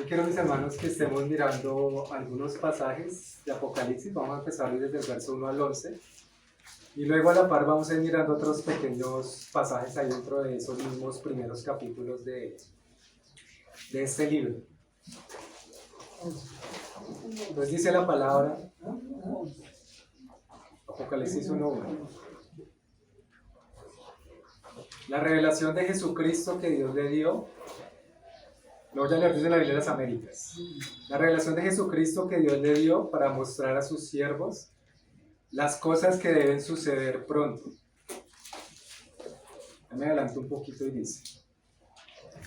quiero, mis hermanos, que estemos mirando algunos pasajes de Apocalipsis. Vamos a empezar desde el verso 1 al 11. Y luego a la par vamos a ir mirando otros pequeños pasajes ahí dentro de esos mismos primeros capítulos de este libro. Entonces dice la palabra, Apocalipsis 1:1. La revelación de Jesucristo que Dios le dio. Lo voy a leer desde la Biblia de las Américas. La revelación de Jesucristo que Dios le dio para mostrar a sus siervos las cosas que deben suceder pronto. Me adelanto un poquito y dice: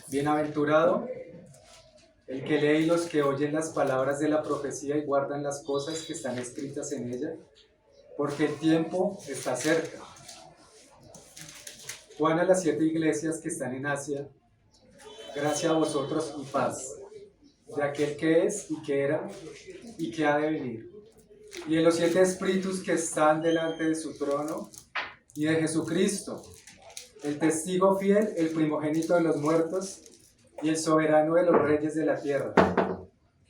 Bienaventurado el que lee y los que oyen las palabras de la profecía y guardan las cosas que están escritas en ella, porque el tiempo está cerca. Juan a las 7 iglesias que están en Asia, gracia a vosotros y paz, de aquel que es y que era y que ha de venir, y de los 7 espíritus que están delante de su trono, y de Jesucristo, el testigo fiel, el primogénito de los muertos, y el soberano de los reyes de la tierra,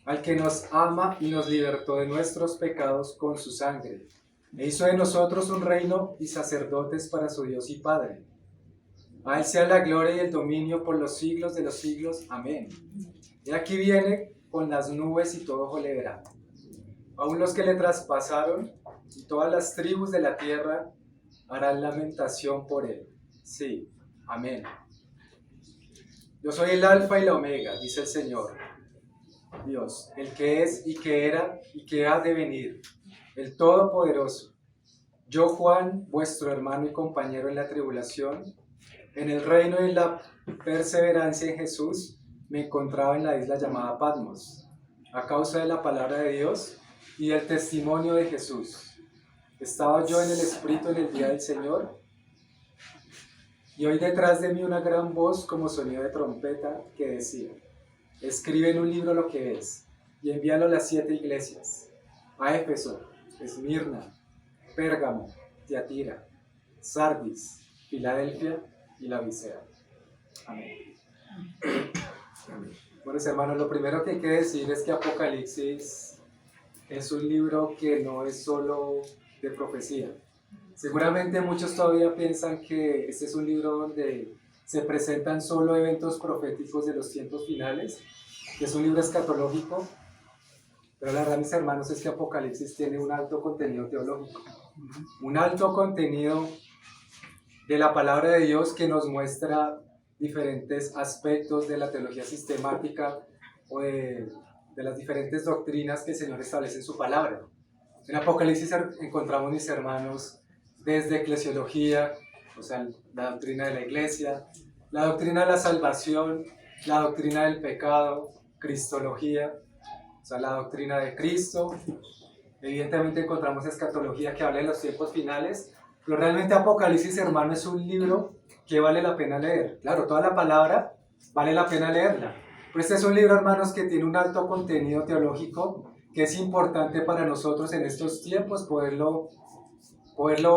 al que nos ama y nos libertó de nuestros pecados con su sangre, e hizo de nosotros un reino y sacerdotes para su Dios y Padre. A él sea la gloria y el dominio por los siglos de los siglos. Amén. Y aquí viene con las nubes y todo ojo le verá. Aún los que le traspasaron y todas las tribus de la tierra harán lamentación por él. Sí, amén. Yo soy el alfa y la omega, dice el Señor Dios, el que es y que era y que ha de venir, el Todopoderoso. Yo, Juan, vuestro hermano y compañero en la tribulación, en el reino y la perseverancia en Jesús, me encontraba en la isla llamada Patmos, a causa de la palabra de Dios y del testimonio de Jesús. Estaba yo en el Espíritu en el día del Señor, y oí detrás de mí una gran voz como sonido de trompeta que decía: escribe en un libro lo que ves, y envíalo a las 7 iglesias, a Éfeso, Esmirna, Pérgamo, Tiatira, Sardis, Filadelfia y la Odisea. Amén. Bueno, hermanos, lo primero que hay que decir es que Apocalipsis es un libro que no es solo de profecía. Seguramente muchos todavía piensan que este es un libro donde se presentan solo eventos proféticos de los tiempos finales, que es un libro escatológico, pero la verdad, mis hermanos, es que Apocalipsis tiene un alto contenido teológico, un alto contenido de la palabra de Dios que nos muestra diferentes aspectos de la teología sistemática o de las diferentes doctrinas que el Señor establece en su palabra. En Apocalipsis encontramos, mis hermanos, desde eclesiología, o sea, la doctrina de la iglesia, la doctrina de la salvación, la doctrina del pecado, cristología, o sea, la doctrina de Cristo. Evidentemente encontramos escatología que habla de los tiempos finales, pero realmente Apocalipsis, hermano, es un libro que vale la pena leer. Claro, toda la palabra vale la pena leerla, pero este es un libro, hermanos, que tiene un alto contenido teológico que es importante para nosotros en estos tiempos poderlo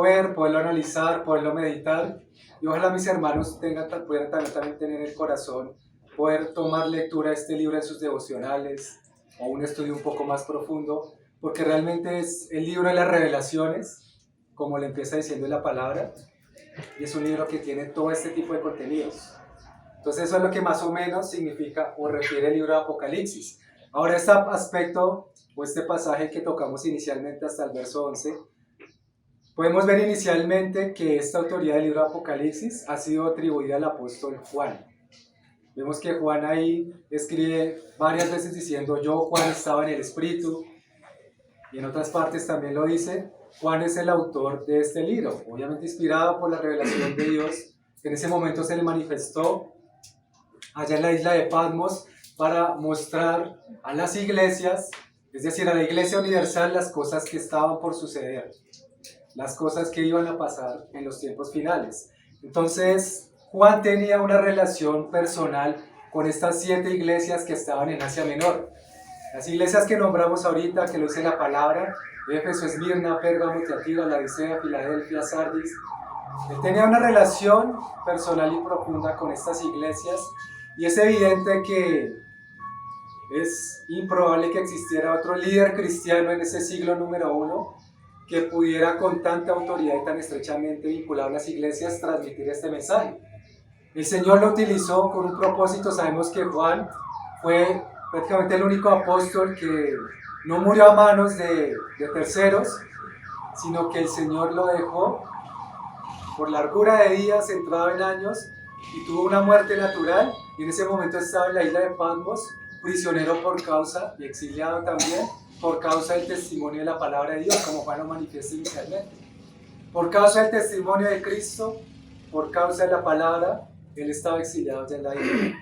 ver, poderlo analizar, poderlo meditar, y ojalá, mis hermanos, puedan también tener en el corazón poder tomar lectura de este libro en sus devocionales o un estudio un poco más profundo, porque realmente es el libro de las revelaciones, como le empieza diciendo la palabra, y es un libro que tiene todo este tipo de contenidos. Entonces eso es lo que más o menos significa o refiere el libro de Apocalipsis. Ahora, este aspecto o este pasaje que tocamos inicialmente hasta el verso 11, podemos ver inicialmente que esta autoridad del libro de Apocalipsis ha sido atribuida al apóstol Juan. Vemos que Juan ahí escribe varias veces diciendo: yo, Juan, estaba en el Espíritu, y en otras partes también lo dice. Juan es el autor de este libro, obviamente inspirado por la revelación de Dios, que en ese momento se le manifestó allá en la isla de Patmos para mostrar a las iglesias, es decir, a la iglesia universal, las cosas que estaban por suceder, las cosas que iban a pasar en los tiempos finales. Entonces, Juan tenía una relación personal con estas 7 iglesias que estaban en Asia Menor. Las iglesias que nombramos ahorita, que lo dice la palabra: Éfeso, Esmirna, Pérgamo, Tiatira, la Odisea, Filadelfia, Sardis. Él tenía una relación personal y profunda con estas iglesias, y es evidente que Es improbable que existiera otro líder cristiano en ese siglo número 1 que pudiera con tanta autoridad y tan estrechamente vinculado a las iglesias transmitir este mensaje. El Señor lo utilizó con un propósito. Sabemos que Juan fue prácticamente el único apóstol que no murió a manos de terceros, sino que el Señor lo dejó por largura de días, entrado en años, y tuvo una muerte natural, y en ese momento estaba en la isla de Patmos, prisionero por causa, y exiliado también, por causa del testimonio de la palabra de Dios, como Juan lo manifiesta inicialmente. Por causa del testimonio de Cristo, por causa de la palabra, él estaba exiliado ya en la isla.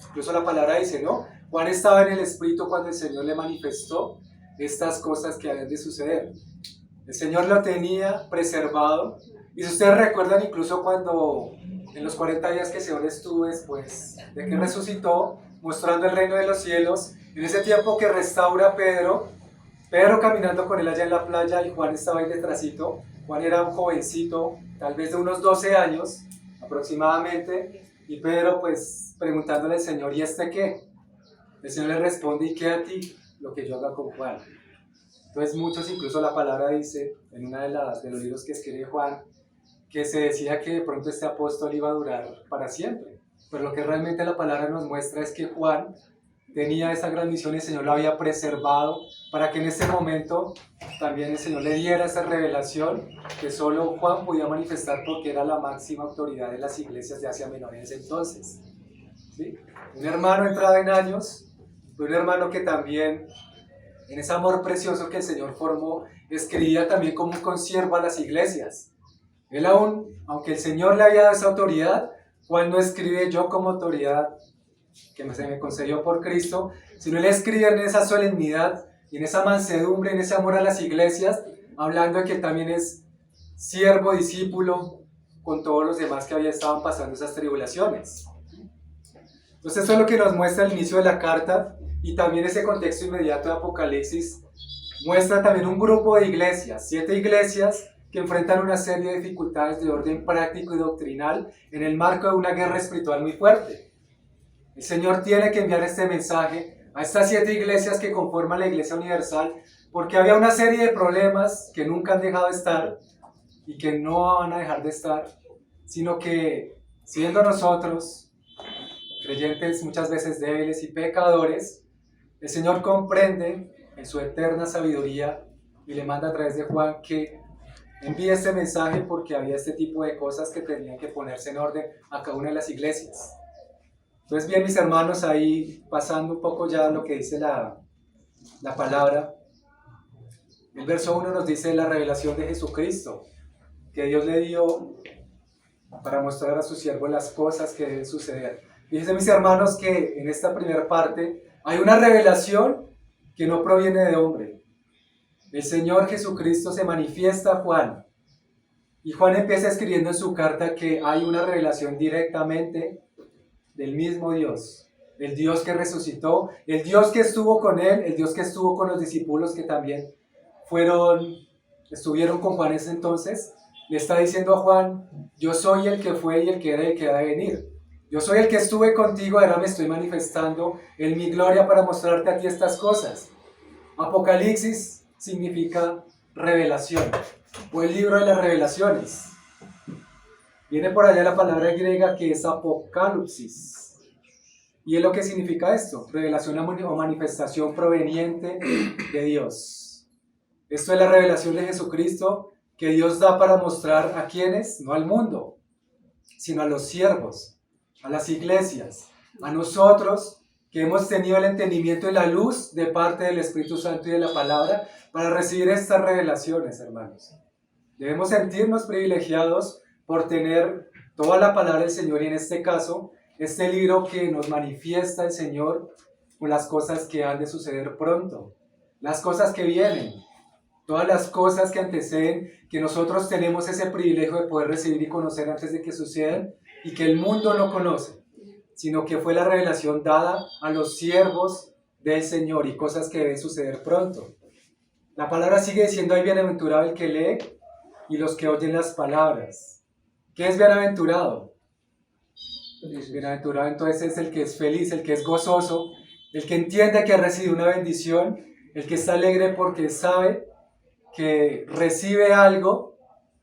Incluso la palabra dice, ¿no? Juan estaba en el Espíritu cuando el Señor le manifestó estas cosas que habían de suceder. El Señor lo tenía preservado. Y si ustedes recuerdan, incluso cuando en los 40 días que el Señor estuvo después de que resucitó, mostrando el reino de los cielos, en ese tiempo que restaura a Pedro caminando con él allá en la playa y Juan estaba ahí detrásito. Juan era un jovencito, tal vez de unos 12 años aproximadamente, y Pedro pues preguntándole al Señor, ¿y este qué? El Señor le responde, ¿y qué a ti lo que yo haga con Juan? Entonces muchos, incluso la palabra dice, en uno de los libros que escribe Juan, que se decía que de pronto este apóstol iba a durar para siempre. Pero lo que realmente la palabra nos muestra es que Juan tenía esa gran misión y el Señor lo había preservado para que en ese momento también el Señor le diera esa revelación que solo Juan podía manifestar porque era la máxima autoridad de las iglesias de Asia Menor en ese entonces. ¿Sí? Un hermano entrado en años, un hermano que también en ese amor precioso que el Señor formó, escribía también como un consiervo a las iglesias. Él aún, aunque el Señor le había dado esa autoridad, Juan no escribe yo como autoridad que se me concedió por Cristo, sino él escribe en esa solemnidad y en esa mansedumbre, en ese amor a las iglesias, hablando de que también es siervo, discípulo, con todos los demás que estaban pasando esas tribulaciones. Entonces eso es lo que nos muestra el inicio de la carta, y también ese contexto inmediato de Apocalipsis muestra también un grupo de iglesias, 7 iglesias que enfrentan una serie de dificultades de orden práctico y doctrinal en el marco de una guerra espiritual muy fuerte. El Señor tiene que enviar este mensaje a estas 7 iglesias que conforman la Iglesia Universal, porque había una serie de problemas que nunca han dejado de estar y que no van a dejar de estar, sino que siendo nosotros, creyentes muchas veces débiles y pecadores, el Señor comprende en su eterna sabiduría y le manda a través de Juan que envíe este mensaje porque había este tipo de cosas que tenían que ponerse en orden a cada una de las iglesias. Entonces, bien, mis hermanos, ahí pasando un poco ya lo que dice la palabra, el verso 1 nos dice la revelación de Jesucristo, que Dios le dio para mostrar a su siervo las cosas que deben suceder. Fíjense, mis hermanos, que en esta primera parte hay una revelación que no proviene de hombre. El Señor Jesucristo se manifiesta a Juan, y Juan empieza escribiendo en su carta que hay una revelación directamente del mismo Dios, el Dios que resucitó, el Dios que estuvo con él, el Dios que estuvo con los discípulos que también estuvieron con Juan en ese entonces. Le está diciendo a Juan, yo soy el que fue y el que era y el que ha de venir. Yo soy el que estuve contigo, ahora me estoy manifestando en mi gloria para mostrarte a ti estas cosas. Apocalipsis significa revelación, o el libro de las revelaciones. Viene por allá la palabra griega que es apocalipsis. ¿Y es lo que significa esto? Revelación o manifestación proveniente de Dios. Esto es la revelación de Jesucristo que Dios da para mostrar a quienes, no al mundo, sino a los siervos, a las iglesias, a nosotros que hemos tenido el entendimiento y la luz de parte del Espíritu Santo y de la palabra para recibir estas revelaciones, hermanos. Debemos sentirnos privilegiados por tener toda la palabra del Señor y en este caso, este libro que nos manifiesta el Señor con las cosas que han de suceder pronto, las cosas que vienen, todas las cosas que anteceden, que nosotros tenemos ese privilegio de poder recibir y conocer antes de que sucedan y que el mundo no conoce, sino que fue la revelación dada a los siervos del Señor y cosas que deben suceder pronto. La palabra sigue diciendo, hay bienaventurado el que lee y los que oyen las palabras. ¿Qué es bienaventurado? Bienaventurado entonces es el que es feliz, el que es gozoso, el que entiende que ha recibido una bendición, el que está alegre porque sabe que recibe algo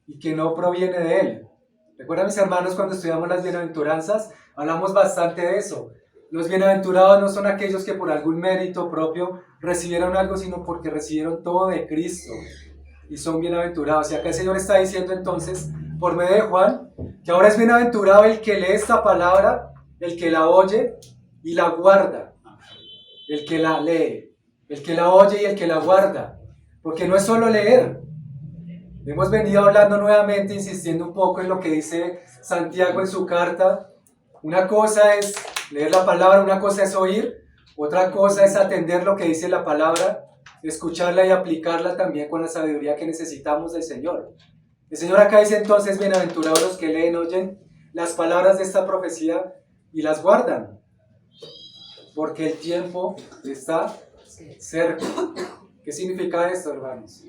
y que no proviene de él. Recuerda, mis hermanos, cuando estudiamos las bienaventuranzas, hablamos bastante de eso. Los bienaventurados no son aquellos que por algún mérito propio recibieron algo, sino porque recibieron todo de Cristo y son bienaventurados. Y acá el Señor está diciendo entonces, por medio de Juan, que ahora es bienaventurado el que lee esta palabra, el que la oye y la guarda, el que la lee, el que la oye y el que la guarda, porque no es solo leer. Hemos venido hablando nuevamente, insistiendo un poco en lo que dice Santiago en su carta. Una cosa es leer la palabra, una cosa es oír, otra cosa es atender lo que dice la palabra, escucharla y aplicarla también con la sabiduría que necesitamos del Señor. El Señor acá dice entonces, bienaventurados los que leen, oyen las palabras de esta profecía y las guardan, porque el tiempo está cerca. ¿Qué significa esto, hermanos?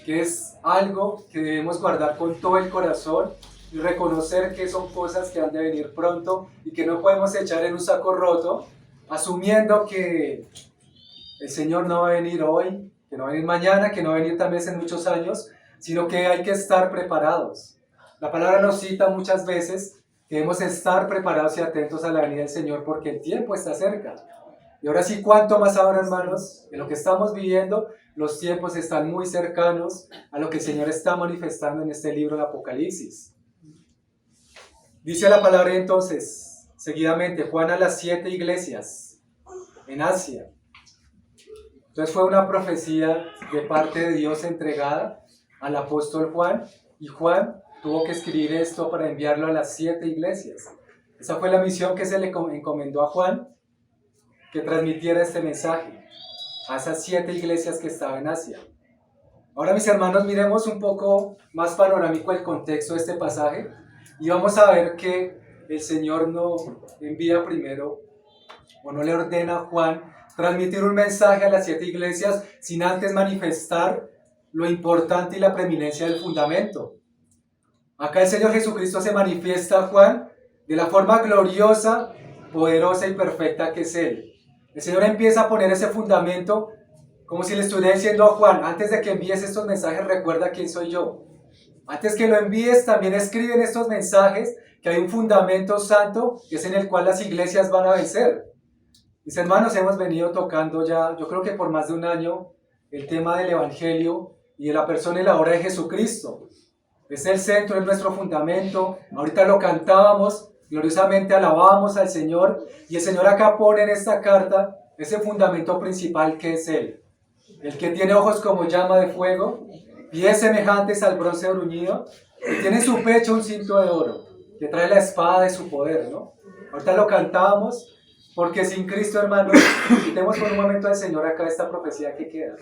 Que es algo que debemos guardar con todo el corazón y reconocer que son cosas que han de venir pronto y que no podemos echar en un saco roto, asumiendo que el Señor no va a venir hoy, que no va a venir mañana, que no va a venir tal vez en muchos años, sino que hay que estar preparados. La palabra nos cita muchas veces que debemos estar preparados y atentos a la venida del Señor porque el tiempo está cerca. Y ahora sí, ¿cuánto más ahora, hermanos? En lo que estamos viviendo, los tiempos están muy cercanos a lo que el Señor está manifestando en este libro de Apocalipsis. Dice la palabra entonces, seguidamente, Juan a las 7 iglesias en Asia. Entonces fue una profecía de parte de Dios entregada al apóstol Juan, y Juan tuvo que escribir esto para enviarlo a las 7 iglesias. Esa fue la misión que se le encomendó a Juan, que transmitiera este mensaje a esas 7 iglesias que estaban en Asia. Ahora, mis hermanos, miremos un poco más panorámico el contexto de este pasaje y vamos a ver que el Señor no envía primero o no le ordena a Juan transmitir un mensaje a las 7 iglesias sin antes manifestar lo importante y la preeminencia del fundamento. Acá el Señor Jesucristo se manifiesta a Juan de la forma gloriosa, poderosa y perfecta que es Él. El Señor empieza a poner ese fundamento como si le estuviera diciendo a Juan, antes de que envíes estos mensajes, recuerda quién soy yo. Antes que lo envíes, también escriben estos mensajes que hay un fundamento santo que es en el cual las iglesias van a vencer. Mis hermanos, hemos venido tocando ya, yo creo que por más de un año, el tema del Evangelio y de la persona y la obra de Jesucristo. Es el centro, es nuestro fundamento. Ahorita lo cantábamos, gloriosamente alabábamos al Señor, y el Señor acá pone en esta carta ese fundamento principal que es Él. El que tiene ojos como llama de fuego, pies semejantes al bronce bruñido, y tiene en su pecho un cinto de oro, que trae la espada de su poder, ¿no? Ahorita lo cantábamos, porque sin Cristo, hermanos, quitemos por un momento al Señor acá esta profecía que queda.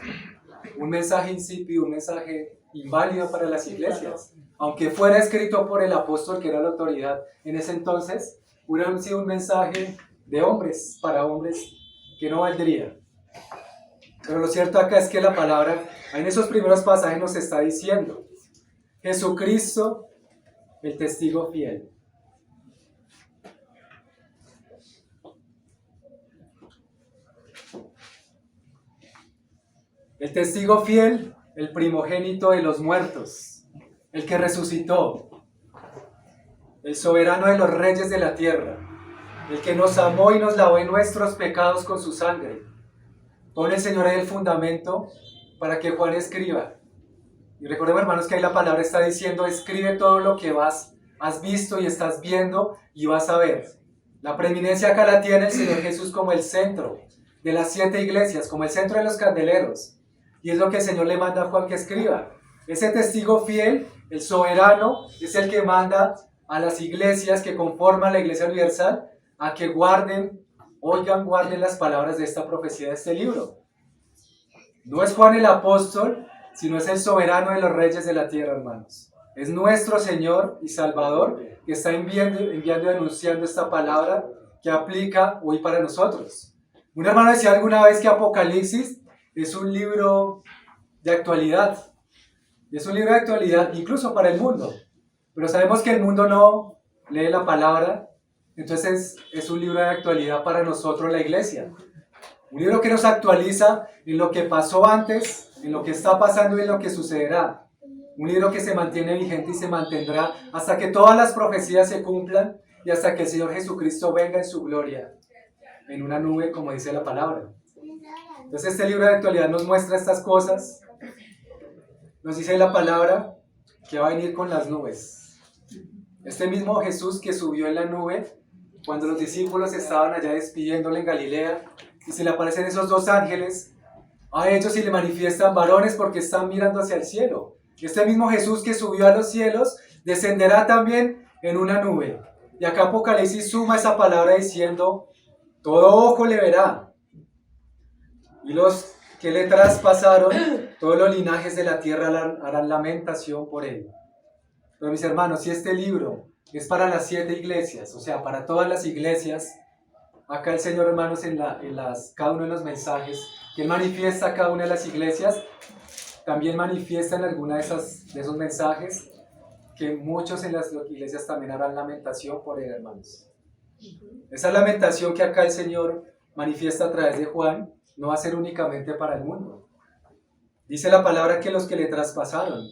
Un mensaje insípido, un mensaje inválido para las iglesias. Aunque fuera escrito por el apóstol que era la autoridad en ese entonces, hubiera sido un mensaje de hombres, para hombres, que no valdría. Pero lo cierto acá es que la palabra, en esos primeros pasajes nos está diciendo, Jesucristo, el testigo fiel. El testigo fiel, el primogénito de los muertos, el que resucitó, el soberano de los reyes de la tierra, el que nos amó y nos lavó en nuestros pecados con su sangre. Pone el Señor ahí el fundamento para que Juan escriba. Y recordemos, hermanos, que ahí la palabra está diciendo, escribe todo lo que has visto y estás viendo y vas a ver. La preeminencia acá la tiene el Señor Jesús como el centro de las 7 iglesias, como el centro de los candeleros. Y es lo que el Señor le manda a Juan que escriba. Ese testigo fiel, el soberano, es el que manda a las iglesias que conforman la Iglesia Universal a que guarden las palabras de esta profecía de este libro. No es Juan el apóstol, sino es el soberano de los reyes de la tierra, hermanos. Es nuestro Señor y Salvador que está enviando y anunciando esta palabra que aplica hoy para nosotros. Un hermano decía alguna vez que Apocalipsis es un libro de actualidad. Es un libro de actualidad incluso para el mundo. Pero sabemos que el mundo no lee la palabra, entonces es un libro de actualidad para nosotros, la iglesia. Un libro que nos actualiza en lo que pasó antes, en lo que está pasando y en lo que sucederá. Un libro que se mantiene vigente y se mantendrá hasta que todas las profecías se cumplan y hasta que el Señor Jesucristo venga en su gloria, en una nube, como dice la palabra. Entonces este libro de actualidad nos muestra estas cosas. Nos dice la palabra que va a venir con las nubes. Este mismo Jesús que subió en la nube, cuando los discípulos estaban allá despidiéndole en Galilea, y se le aparecen esos dos ángeles, a ellos se le manifiestan varones porque están mirando hacia el cielo. Este mismo Jesús que subió a los cielos, descenderá también en una nube. Y acá Apocalipsis suma esa palabra diciendo, todo ojo le verá. Y los que le traspasaron, todos los linajes de la tierra harán lamentación por él. Pero mis hermanos, si este libro es para las 7 iglesias, o sea, para todas las iglesias, acá el Señor, hermanos, cada uno de los mensajes que Él manifiesta a cada una de las iglesias, también manifiesta en alguna de esos mensajes que muchos en las iglesias también harán lamentación por él, hermanos. Esa lamentación que acá el Señor manifiesta a través de Juan no va a ser únicamente para el mundo. Dice la palabra que los que le traspasaron,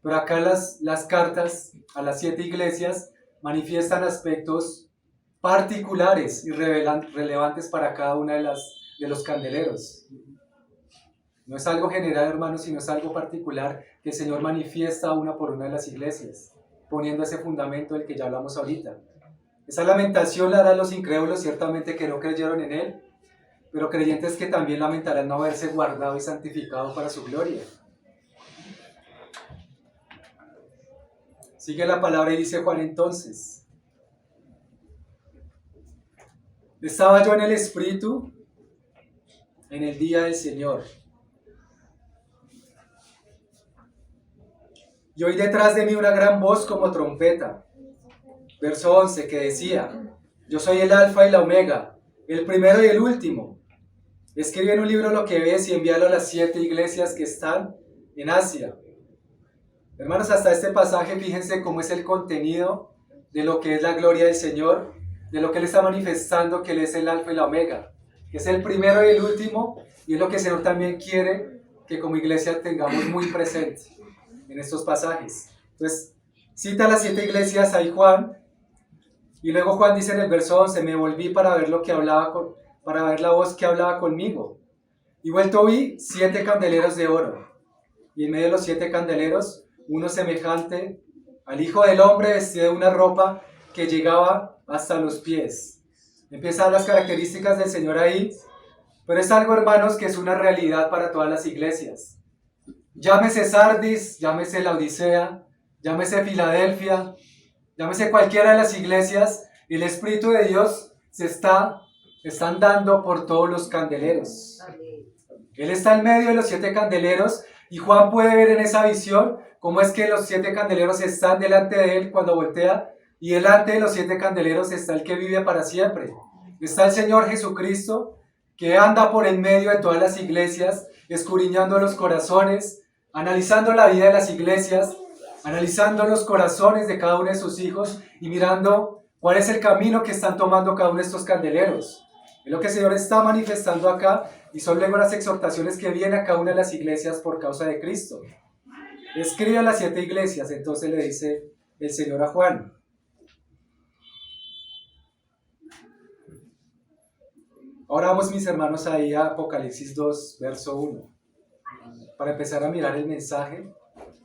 pero acá las cartas a las 7 iglesias manifiestan aspectos particulares y relevantes para cada una de los candeleros. No es algo general, hermanos, sino es algo particular que el Señor manifiesta una por una de las iglesias, poniendo ese fundamento del que ya hablamos ahorita. Esa lamentación la harán los incrédulos, ciertamente que no creyeron en Él, pero creyentes que también lamentarán no haberse guardado y santificado para su gloria. Sigue la palabra y dice Juan entonces: estaba yo en el Espíritu en el día del Señor, y oí detrás de mí una gran voz como trompeta. Verso 11, que decía: yo soy el Alfa y la Omega, el primero y el último. Escribe en un libro lo que ves y envíalo a las 7 iglesias que están en Asia. Hermanos, hasta este pasaje, fíjense cómo es el contenido de lo que es la gloria del Señor, de lo que Él está manifestando, que Él es el Alfa y la Omega, que es el primero y el último, y es lo que el Señor también quiere que como iglesia tengamos muy presente en estos pasajes. Entonces, cita a las 7 iglesias ahí Juan, y luego Juan dice en el verso 11, me volví para ver para ver la voz que hablaba conmigo, y vuelto vi 7 candeleros de oro, y en medio de los 7 candeleros, uno semejante al Hijo del Hombre, vestido de una ropa que llegaba hasta los pies. Empiezan las características del Señor ahí, pero es algo, hermanos, que es una realidad para todas las iglesias. Llámese Sardis, llámese Laodicea, llámese Filadelfia, llámese cualquiera de las iglesias, el Espíritu de Dios están dando por todos los candeleros. Él está en medio de los 7 candeleros y Juan puede ver en esa visión cómo es que los 7 candeleros están delante de él cuando voltea, y delante de los 7 candeleros está el que vive para siempre. Está el Señor Jesucristo, que anda por en medio de todas las iglesias, escudriñando los corazones, analizando la vida de las iglesias, analizando los corazones de cada uno de sus hijos y mirando cuál es el camino que están tomando cada uno de estos candeleros. Es lo que el Señor está manifestando acá, y son luego las exhortaciones que vienen a cada una de las iglesias por causa de Cristo. Escribe a las 7 iglesias, entonces le dice el Señor a Juan. Ahora vamos, mis hermanos, ahí a Apocalipsis 2, verso 1, para empezar a mirar el mensaje,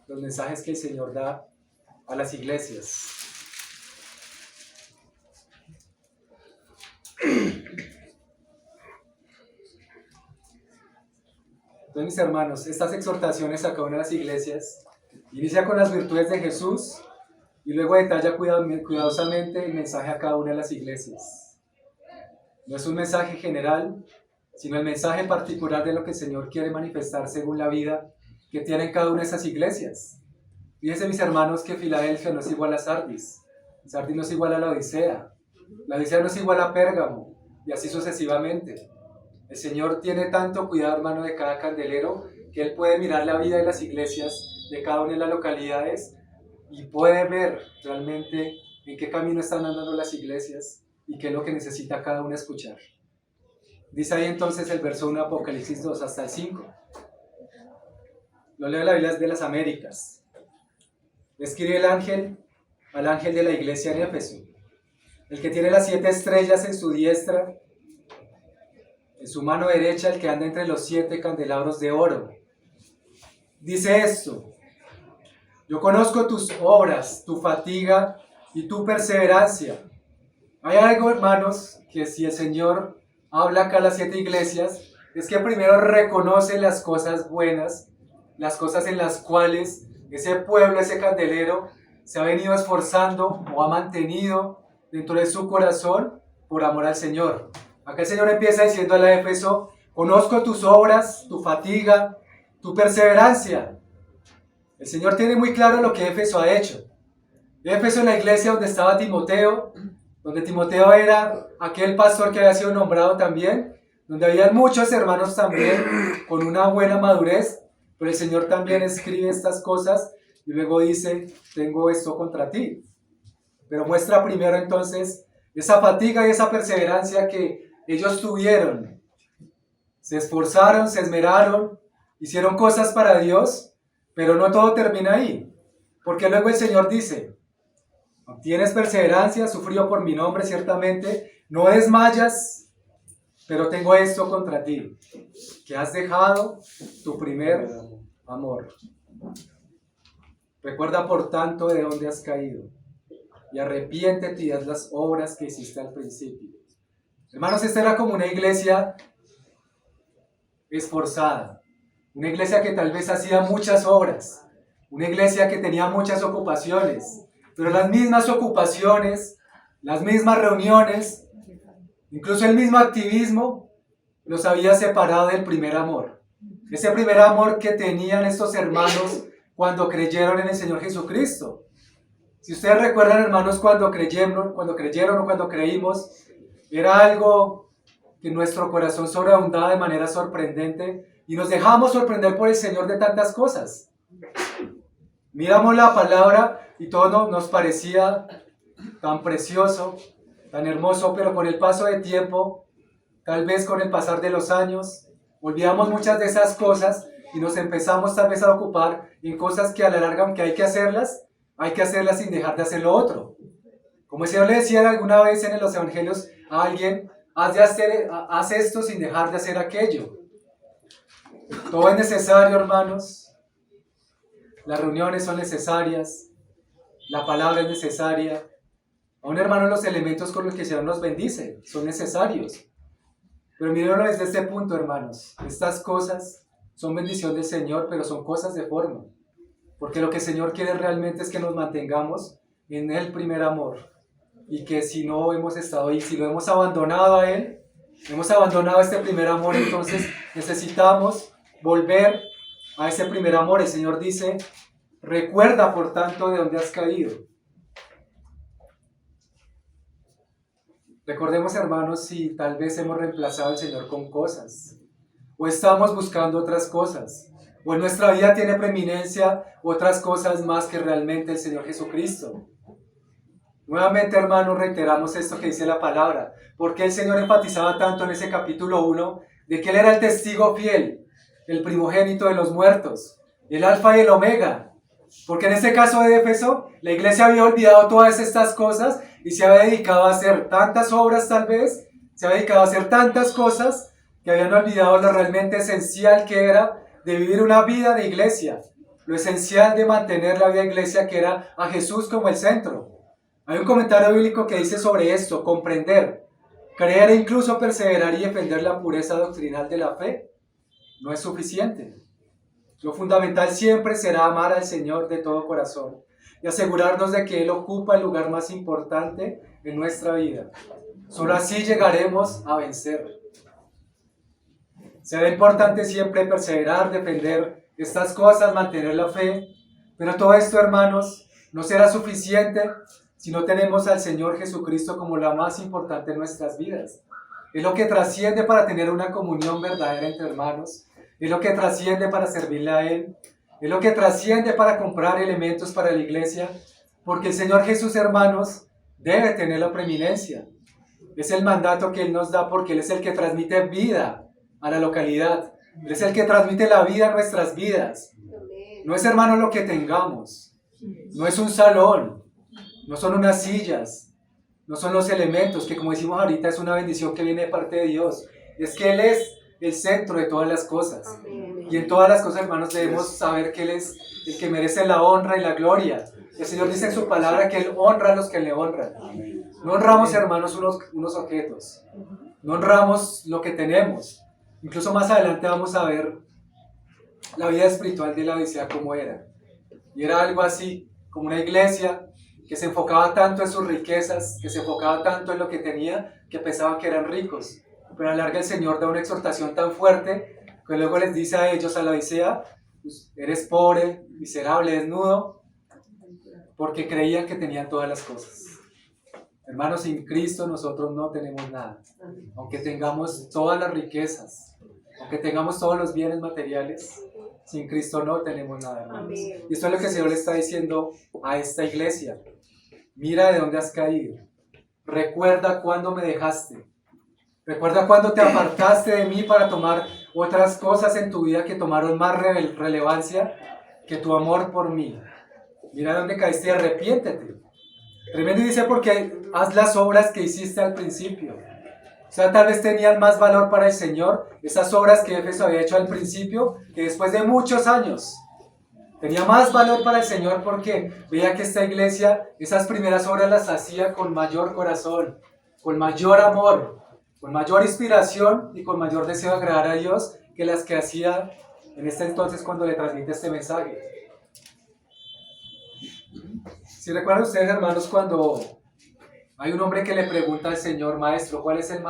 los mensajes que el Señor da a las iglesias. Entonces, mis hermanos, estas exhortaciones a cada una de las iglesias inicia con las virtudes de Jesús y luego detalla cuidadosamente el mensaje a cada una de las iglesias. No es un mensaje general, sino el mensaje particular de lo que el Señor quiere manifestar según la vida que tienen cada una de esas iglesias. Fíjense, mis hermanos, que Filadelfia no es igual a Sardis, Sardis no es igual a la Odisea no es igual a Pérgamo, y así sucesivamente. El Señor tiene tanto cuidado, hermano, de cada candelero, que Él puede mirar la vida de las iglesias de cada una de las localidades y puede ver realmente en qué camino están andando las iglesias y qué es lo que necesita cada una escuchar. Dice ahí entonces el verso 1 de Apocalipsis 2 hasta el 5. Lo leo en la Biblia de las Américas. Escribe el ángel al ángel de la iglesia en Éfeso, el que tiene las 7 estrellas en su diestra, en su mano derecha, el que anda entre los 7 candelabros de oro. Dice esto: yo conozco tus obras, tu fatiga y tu perseverancia. Hay algo, hermanos, que si el Señor habla acá a las 7 iglesias, es que primero reconoce las cosas buenas, las cosas en las cuales ese pueblo, ese candelero, se ha venido esforzando o ha mantenido dentro de su corazón por amor al Señor. Acá el Señor empieza diciendo a la Éfeso: conozco tus obras, tu fatiga, tu perseverancia. El Señor tiene muy claro lo que Éfeso ha hecho. Éfeso es la iglesia donde estaba Timoteo, donde Timoteo era aquel pastor que había sido nombrado también, donde había muchos hermanos también con una buena madurez, pero el Señor también escribe estas cosas y luego dice: tengo esto contra ti. Pero muestra primero entonces esa fatiga y esa perseverancia que ellos tuvieron. Se esforzaron, se esmeraron, hicieron cosas para Dios, pero no todo termina ahí. Porque luego el Señor dice: tienes perseverancia, sufrió por mi nombre ciertamente, no desmayas, pero tengo esto contra ti, que has dejado tu primer amor. Recuerda por tanto de dónde has caído y arrepiéntete y haz las obras que hiciste al principio. Hermanos, esta era como una iglesia esforzada, una iglesia que tal vez hacía muchas obras, una iglesia que tenía muchas ocupaciones, pero las mismas ocupaciones, las mismas reuniones, incluso el mismo activismo, los había separado del primer amor. Ese primer amor que tenían estos hermanos cuando creyeron en el Señor Jesucristo. Si ustedes recuerdan, hermanos, cuando creyeron o cuando creímos, era algo que en nuestro corazón sobreabundaba de manera sorprendente y nos dejamos sorprender por el Señor de tantas cosas. Miramos la palabra y todo nos parecía tan precioso, tan hermoso, pero con el paso del tiempo, tal vez con el pasar de los años, olvidamos muchas de esas cosas y nos empezamos tal vez a ocupar en cosas que a la larga, aunque hay que hacerlas sin dejar de hacer lo otro. Como el Señor le decía alguna vez en los evangelios a alguien: haz esto sin dejar de hacer aquello. Todo es necesario, hermanos. Las reuniones son necesarias, la palabra es necesaria. Aún, hermanos, los elementos con los que el Señor nos bendice son necesarios. Pero mírenlo desde este punto, hermanos. Estas cosas son bendición del Señor, pero son cosas de forma. Porque lo que el Señor quiere realmente es que nos mantengamos en el primer amor. Y que si no hemos estado ahí, si lo hemos abandonado a Él, hemos abandonado este primer amor, entonces necesitamos volver a ese primer amor. El Señor dice: recuerda por tanto de dónde has caído. Recordemos, hermanos, si tal vez hemos reemplazado al Señor con cosas, o estamos buscando otras cosas, o en nuestra vida tiene preeminencia otras cosas más que realmente el Señor Jesucristo. Nuevamente, hermanos, reiteramos esto que dice la palabra. ¿Por qué el Señor enfatizaba tanto en ese capítulo 1 de que Él era el testigo fiel, el primogénito de los muertos, el alfa y el omega? Porque en este caso de Éfeso, la iglesia había olvidado todas estas cosas y se había dedicado a hacer tantas obras, tal vez, se había dedicado a hacer tantas cosas que habían olvidado lo realmente esencial que era de vivir una vida de iglesia, lo esencial de mantener la vida de iglesia, que era a Jesús como el centro. Hay un comentario bíblico que dice sobre esto: comprender, creer e incluso perseverar y defender la pureza doctrinal de la fe no es suficiente. Lo fundamental siempre será amar al Señor de todo corazón y asegurarnos de que Él ocupa el lugar más importante en nuestra vida. Solo así llegaremos a vencer. Será importante siempre perseverar, defender estas cosas, mantener la fe, pero todo esto, hermanos, no será suficiente si no tenemos al Señor Jesucristo como la más importante en nuestras vidas. Es lo que trasciende para tener una comunión verdadera entre hermanos, es lo que trasciende para servirle a Él, es lo que trasciende para comprar elementos para la iglesia, porque el Señor Jesús, hermanos, debe tener la preeminencia. Es el mandato que Él nos da porque Él es el que transmite vida a la localidad. Él es el que transmite la vida a nuestras vidas. No es, hermano, lo que tengamos. No es un salón. No son unas sillas. No son los elementos, que como decimos ahorita es una bendición que viene de parte de Dios. Es que Él es el centro de todas las cosas. Y en todas las cosas, hermanos, debemos saber que Él es el que merece la honra y la gloria. El Señor dice en su palabra que Él honra a los que le honran. No honramos, hermanos, unos objetos. No honramos lo que tenemos. Incluso más adelante vamos a ver la vida espiritual de la Odisea como era. Y era algo así, como una iglesia que se enfocaba tanto en sus riquezas, que se enfocaba tanto en lo que tenía, que pensaban que eran ricos. Pero a la larga el Señor da una exhortación tan fuerte que luego les dice a ellos, a la Odisea, pues, eres pobre, miserable, desnudo, porque creían que tenían todas las cosas. Hermanos, sin Cristo nosotros no tenemos nada. Aunque tengamos todas las riquezas, aunque tengamos todos los bienes materiales, sin Cristo no tenemos nada, hermanos. Y esto es lo que el Señor le está diciendo a esta iglesia. Mira de dónde has caído. Recuerda cuándo me dejaste. Recuerda cuándo te apartaste de mí para tomar otras cosas en tu vida que tomaron más relevancia que tu amor por mí. Mira de dónde caíste y arrepiéntete. Tremendo, y dice porque haz las obras que hiciste al principio. O sea, tal vez tenían más valor para el Señor esas obras que Éfeso había hecho al principio que después de muchos años. Tenía más valor para el Señor porque veía que esta iglesia, esas primeras obras las hacía con mayor corazón, con mayor amor, con mayor inspiración y con mayor deseo de agradar a Dios que las que hacía en este entonces cuando le transmite este mensaje. Si recuerdan ustedes, hermanos, cuando hay un hombre que le pregunta al Señor, Maestro, ¿cuál es el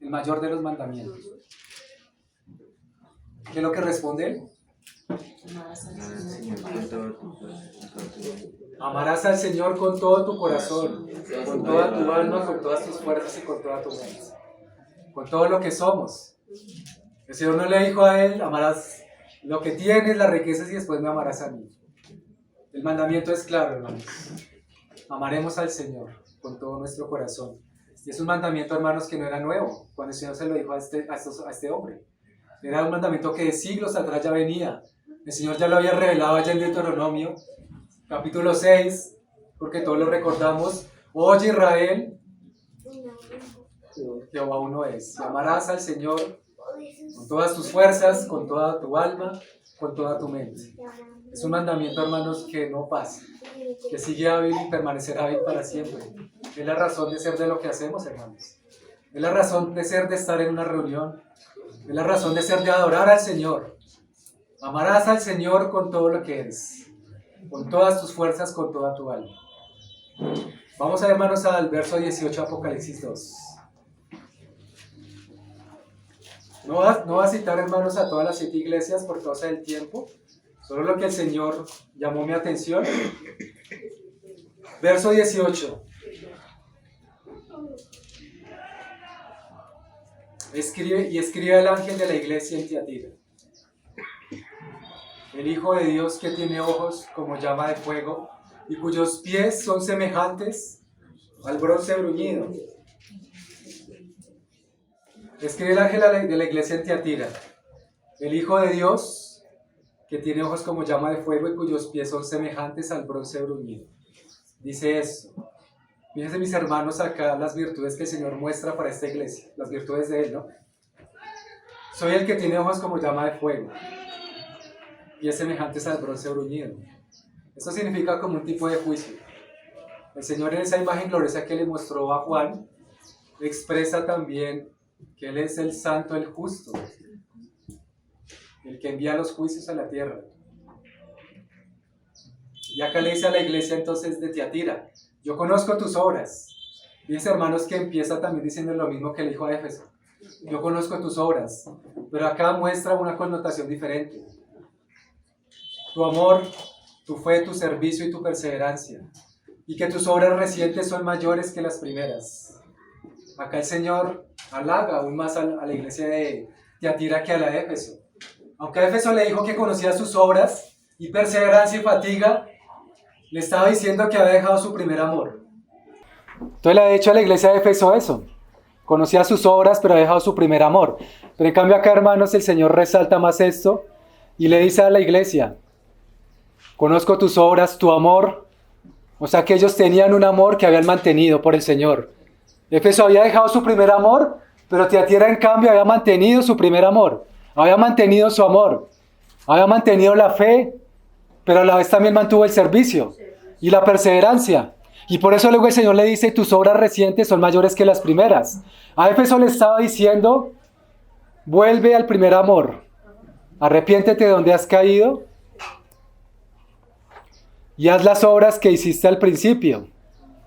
mayor de los mandamientos? ¿Qué es lo que responde él? Amarás al Señor con todo tu corazón, con toda tu alma, con todas tus fuerzas y con toda tu mente. Con todo lo que somos. El Señor no le dijo a él, amarás lo que tienes, las riquezas y después me amarás a mí. El mandamiento es claro, hermanos. Amaremos al Señor con todo nuestro corazón. Y es un mandamiento, hermanos, que no era nuevo cuando el Señor se lo dijo a este hombre. Era un mandamiento que de siglos atrás ya venía. El Señor ya lo había revelado allá en Deuteronomio, capítulo 6, porque todos lo recordamos. Oye, Israel, Jehová uno es. Y amarás al Señor con todas tus fuerzas, con toda tu alma, con toda tu mente. Es un mandamiento, hermanos, que no pasa, que sigue hábil y permanecerá hábil para siempre. Es la razón de ser de lo que hacemos, hermanos. Es la razón de ser de estar en una reunión. Es la razón de ser de adorar al Señor. Amarás al Señor con todo lo que eres, con todas tus fuerzas, con toda tu alma. Vamos a ver, hermanos, al verso 18, Apocalipsis 2. No va a citar, hermanos, a todas las 7 iglesias por causa del tiempo. Solo lo que el Señor llamó mi atención. Verso 18. Escribe el ángel de la iglesia en Tiatira. El Hijo de Dios que tiene ojos como llama de fuego y cuyos pies son semejantes al bronce bruñido. Escribe el ángel de la iglesia en Tiatira. El Hijo de Dios que tiene ojos como llama de fuego y cuyos pies son semejantes al bronce bruñido. Dice esto. Fíjense, mis hermanos, acá las virtudes que el Señor muestra para esta iglesia, las virtudes de Él, ¿no? Soy el que tiene ojos como llama de fuego, pies semejantes al bronce bruñido. Esto significa como un tipo de juicio. El Señor, en esa imagen gloriosa que le mostró a Juan, expresa también que Él es el santo, el justo, el que envía los juicios a la tierra. Y acá le dice a la iglesia entonces de Tiatira, yo conozco tus obras. Dice, hermanos, que empieza también diciendo lo mismo que le dijo a Éfeso. Yo conozco tus obras, pero acá muestra una connotación diferente. Tu amor, tu fe, tu servicio y tu perseverancia. Y que tus obras recientes son mayores que las primeras. Acá el Señor halaga aún más a la iglesia de Tiatira que a la de Éfeso. Aunque a Éfeso le dijo que conocía sus obras y perseverancia y fatiga, le estaba diciendo que había dejado su primer amor. Entonces le ha dicho a la iglesia de Éfeso eso. Conocía sus obras, pero ha dejado su primer amor. Pero en cambio acá, hermanos, el Señor resalta más esto y le dice a la iglesia, conozco tus obras, tu amor. O sea que ellos tenían un amor que habían mantenido por el Señor. Éfeso había dejado su primer amor, pero Tiatira en cambio había mantenido su primer amor. Había mantenido su amor. Había mantenido la fe, pero a la vez también mantuvo el servicio y la perseverancia. Y por eso luego el Señor le dice, tus obras recientes son mayores que las primeras. A Éfeso le estaba diciendo, vuelve al primer amor. Arrepiéntete de donde has caído y haz las obras que hiciste al principio.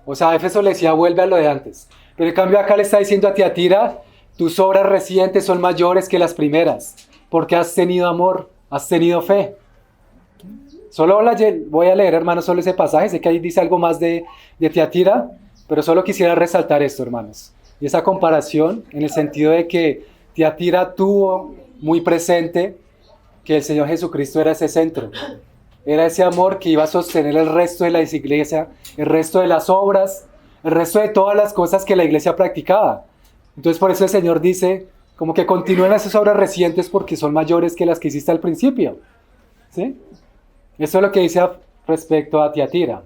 O sea, a Éfeso le decía, vuelve a lo de antes. Pero en cambio acá le está diciendo a Tiatira, tus obras recientes son mayores que las primeras, porque has tenido amor, has tenido fe. Solo voy a leer, hermanos, solo ese pasaje. Sé que ahí dice algo más de Tiatira, pero solo quisiera resaltar esto, hermanos. Y esa comparación en el sentido de que Tiatira tuvo muy presente que el Señor Jesucristo era ese centro. Era ese amor que iba a sostener el resto de la iglesia, el resto de las obras, el resto de todas las cosas que la iglesia practicaba. Entonces por eso el Señor dice, como que continúen esas obras recientes porque son mayores que las que hiciste al principio. ¿Sí? Eso es lo que dice respecto a Tiatira.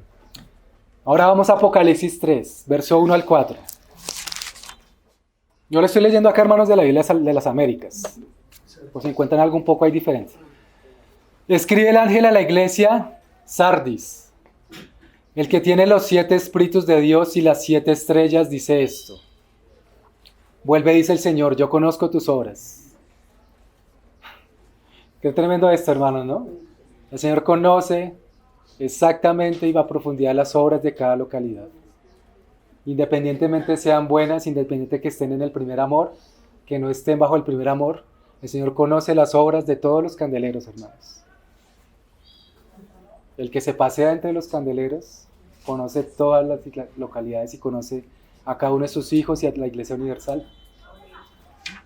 Ahora vamos a Apocalipsis 3, verso 1 al 4. Yo le estoy leyendo acá, hermanos, de la Biblia de las Américas. Por si encuentran algo un poco ahí diferente. Escribe el ángel a la iglesia Sardis. El que tiene los 7 espíritus de Dios y las 7 estrellas dice esto. Vuelve, dice el Señor, yo conozco tus obras. Qué tremendo esto, hermanos, ¿no? El Señor conoce exactamente y va a profundidad las obras de cada localidad. Independientemente sean buenas, independientemente que estén en el primer amor, que no estén bajo el primer amor, el Señor conoce las obras de todos los candeleros, hermanos. El que se pasea entre los candeleros conoce todas las localidades y conoce a cada uno de sus hijos y a la Iglesia Universal.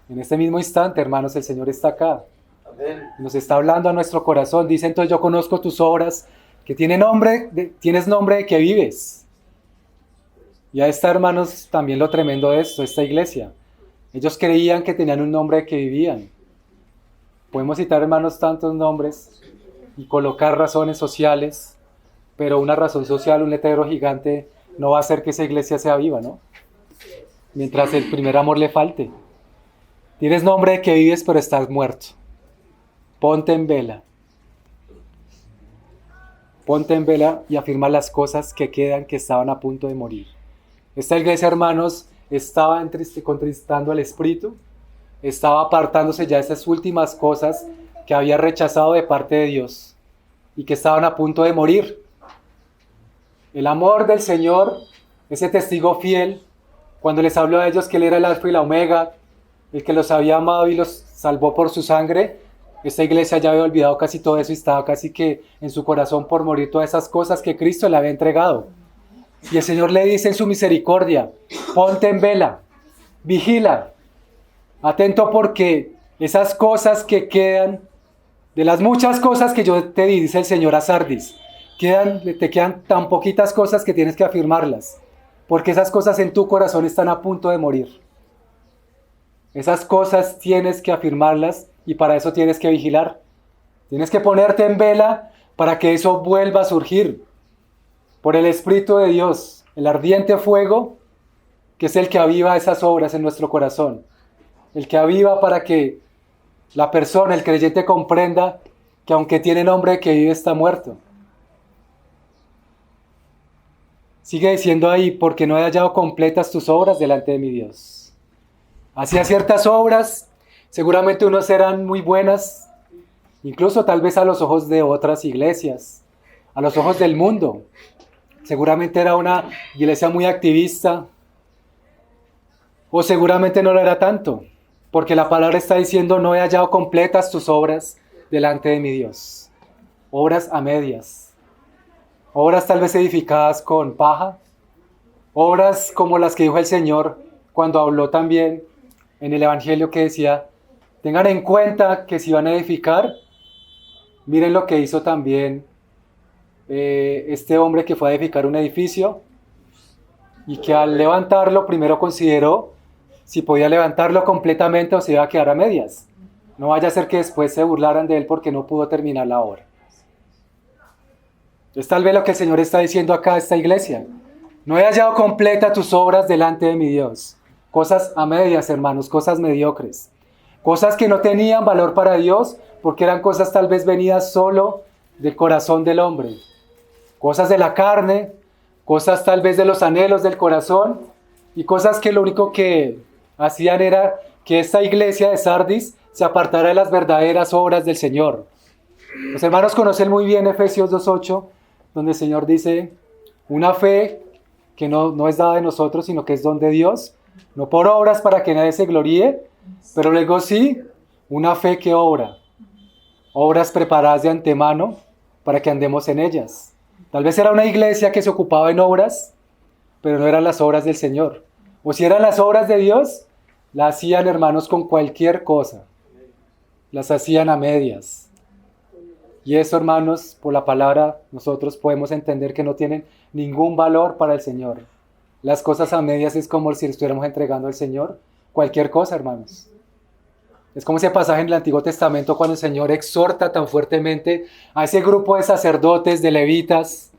En este mismo instante, hermanos, el Señor está acá. Nos está hablando a nuestro corazón. Dice entonces, yo conozco tus obras, que tienes nombre de que vives. Y ahí está, hermanos, también lo tremendo de esto, esta iglesia. Ellos creían que tenían un nombre de que vivían. Podemos citar, hermanos, tantos nombres y colocar razones sociales, pero una razón social, un letrero gigante, no va a hacer que esa iglesia sea viva, ¿no? Mientras el primer amor le falte. Tienes nombre de que vives, pero estás muerto. Ponte en vela. Ponte en vela y afirma las cosas que quedan, que estaban a punto de morir. Esta iglesia, hermanos, estaba contristando al Espíritu, estaba apartándose ya de esas últimas cosas que había rechazado de parte de Dios y que estaban a punto de morir. El amor del Señor, ese testigo fiel, cuando les habló a ellos que Él era el Alfa y la Omega, el que los había amado y los salvó por su sangre, esta iglesia ya había olvidado casi todo eso y estaba casi que en su corazón por morir todas esas cosas que Cristo le había entregado. Y el Señor le dice en su misericordia, ponte en vela, vigila, atento porque esas cosas que quedan, de las muchas cosas que yo te di, dice el Señor a Sardis, te quedan tan poquitas cosas que tienes que afirmarlas, porque esas cosas en tu corazón están a punto de morir. Esas cosas tienes que afirmarlas y para eso tienes que vigilar. Tienes que ponerte en vela para que eso vuelva a surgir. Por el Espíritu de Dios, el ardiente fuego, que es el que aviva esas obras en nuestro corazón. El que aviva para que la persona, el creyente, comprenda que aunque tiene nombre que vive, está muerto. Sigue diciendo ahí, porque no he hallado completas tus obras delante de mi Dios. Hacía ciertas obras, seguramente unos eran muy buenas, incluso tal vez a los ojos de otras iglesias, a los ojos del mundo. Seguramente era una iglesia muy activista, o seguramente no lo era tanto, porque la palabra está diciendo, no he hallado completas tus obras delante de mi Dios. Obras a medias, obras tal vez edificadas con paja, obras como las que dijo el Señor cuando habló también en el Evangelio que decía, tengan en cuenta que si van a edificar, miren lo que hizo también este hombre que fue a edificar un edificio y que al levantarlo primero consideró si podía levantarlo completamente o se iba a quedar a medias. No vaya a ser que después se burlaran de él porque no pudo terminar la obra. Es tal vez lo que el Señor está diciendo acá a esta iglesia. No he hallado completa tus obras delante de mi Dios. Cosas a medias, hermanos, cosas mediocres. Cosas que no tenían valor para Dios porque eran cosas tal vez venidas solo del corazón del hombre. Cosas de la carne, cosas tal vez de los anhelos del corazón y cosas que lo único que hacían era que esta iglesia de Sardis se apartara de las verdaderas obras del Señor. Los hermanos conocen muy bien Efesios 2:8, donde el Señor dice, una fe que no es dada de nosotros, sino que es don de Dios, no por obras para que nadie se gloríe, pero luego sí, una fe que obra, obras preparadas de antemano para que andemos en ellas. Tal vez era una iglesia que se ocupaba en obras, pero no eran las obras del Señor. O si eran las obras de Dios, las hacían, hermanos, con cualquier cosa. Las hacían a medias. Y eso, hermanos, por la palabra, nosotros podemos entender que no tienen ningún valor para el Señor. Las cosas a medias es como si le estuviéramos entregando al Señor cualquier cosa, hermanos. Es como ese pasaje en el Antiguo Testamento cuando el Señor exhorta tan fuertemente a ese grupo de sacerdotes, de levitas,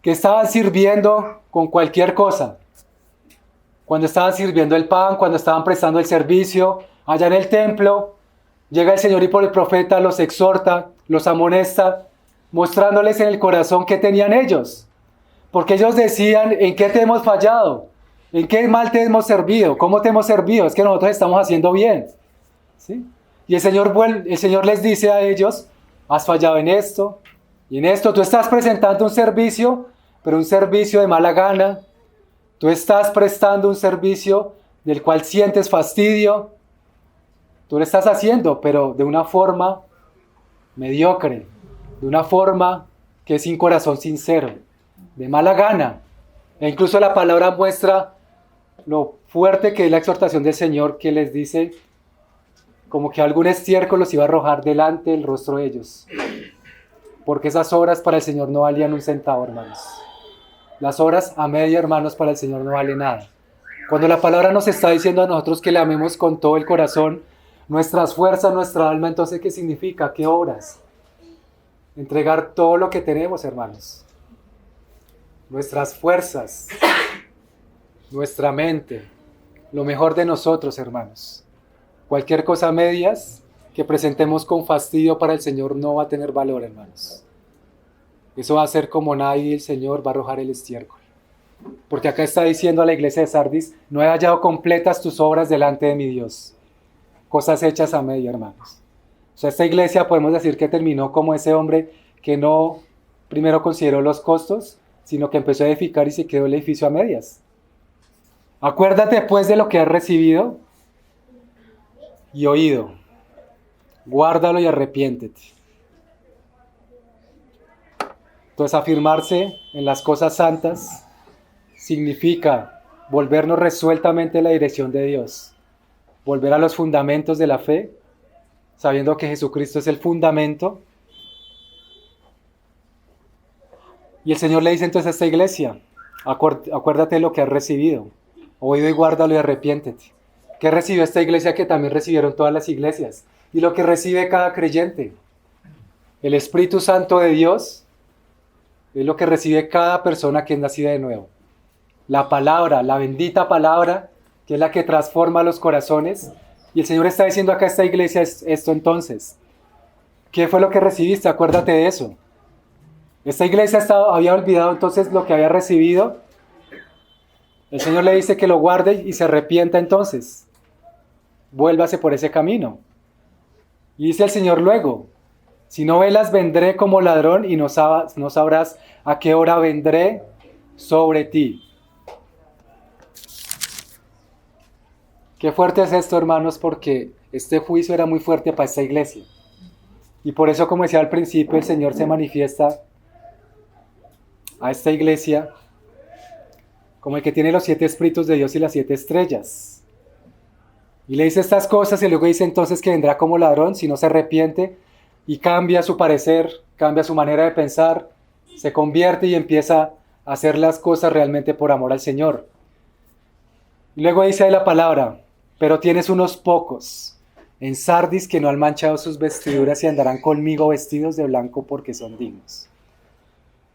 que estaban sirviendo con cualquier cosa. Cuando estaban sirviendo el pan, cuando estaban prestando el servicio, allá en el templo, llega el Señor y por el profeta los exhorta, los amonesta, mostrándoles en el corazón qué tenían ellos. Porque ellos decían, ¿en qué te hemos fallado? ¿En qué mal te hemos servido? ¿Cómo te hemos servido? Es que nosotros estamos haciendo bien. ¿Sí? Y el Señor les dice a ellos, has fallado en esto y en esto. Tú estás presentando un servicio, pero un servicio de mala gana. Tú estás prestando un servicio del cual sientes fastidio. Tú lo estás haciendo, pero de una forma mediocre, de una forma que es sin corazón sincero, de mala gana. E incluso la palabra muestra lo fuerte que es la exhortación del Señor, que les dice como que algún estiércol los iba a arrojar delante del rostro de ellos. Porque esas obras para el Señor no valían un centavo, hermanos. Las obras a media, hermanos, para el Señor no vale nada. Cuando la palabra nos está diciendo a nosotros que le amemos con todo el corazón, nuestras fuerzas, nuestra alma, entonces, ¿qué significa? ¿Qué obras? Entregar todo lo que tenemos, hermanos. Nuestras fuerzas, nuestra mente, lo mejor de nosotros, hermanos. Cualquier cosa a medias que presentemos con fastidio para el Señor no va a tener valor, hermanos. Eso va a ser como nadie y el Señor va a arrojar el estiércol. Porque acá está diciendo a la iglesia de Sardis, no he hallado completas tus obras delante de mi Dios. Cosas hechas a media, hermanos. O sea, esta iglesia podemos decir que terminó como ese hombre que no primero consideró los costos, sino que empezó a edificar y se quedó el edificio a medias. Acuérdate pues de lo que has recibido y oído. Guárdalo y arrepiéntete. Entonces, afirmarse en las cosas santas significa volvernos resueltamente en la dirección de Dios. Volver a los fundamentos de la fe, sabiendo que Jesucristo es el fundamento. Y el Señor le dice entonces a esta iglesia, acuérdate de lo que has recibido, oído y guárdalo y arrepiéntete. ¿Qué recibió esta iglesia que también recibieron todas las iglesias? Y lo que recibe cada creyente. El Espíritu Santo de Dios es lo que recibe cada persona que es nacida de nuevo. La palabra, la bendita palabra, que es la que transforma los corazones. Y el Señor está diciendo acá a esta iglesia esto entonces. ¿Qué fue lo que recibiste? Acuérdate de eso. Esta iglesia había olvidado entonces lo que había recibido. El Señor le dice que lo guarde y se arrepienta entonces. Vuélvase por ese camino. Y dice el Señor luego, si no velas vendré como ladrón y no sabrás a qué hora vendré sobre ti. Qué fuerte es esto, hermanos, porque este juicio era muy fuerte para esta iglesia. Y por eso, como decía al principio, el Señor se manifiesta a esta iglesia como el que tiene los 7 espíritus de Dios y las 7 estrellas. Y le dice estas cosas y luego dice entonces que vendrá como ladrón si no se arrepiente y cambia su parecer, cambia su manera de pensar, se convierte y empieza a hacer las cosas realmente por amor al Señor. Y luego dice ahí la palabra, pero tienes unos pocos en Sardis que no han manchado sus vestiduras y andarán conmigo vestidos de blanco porque son dignos.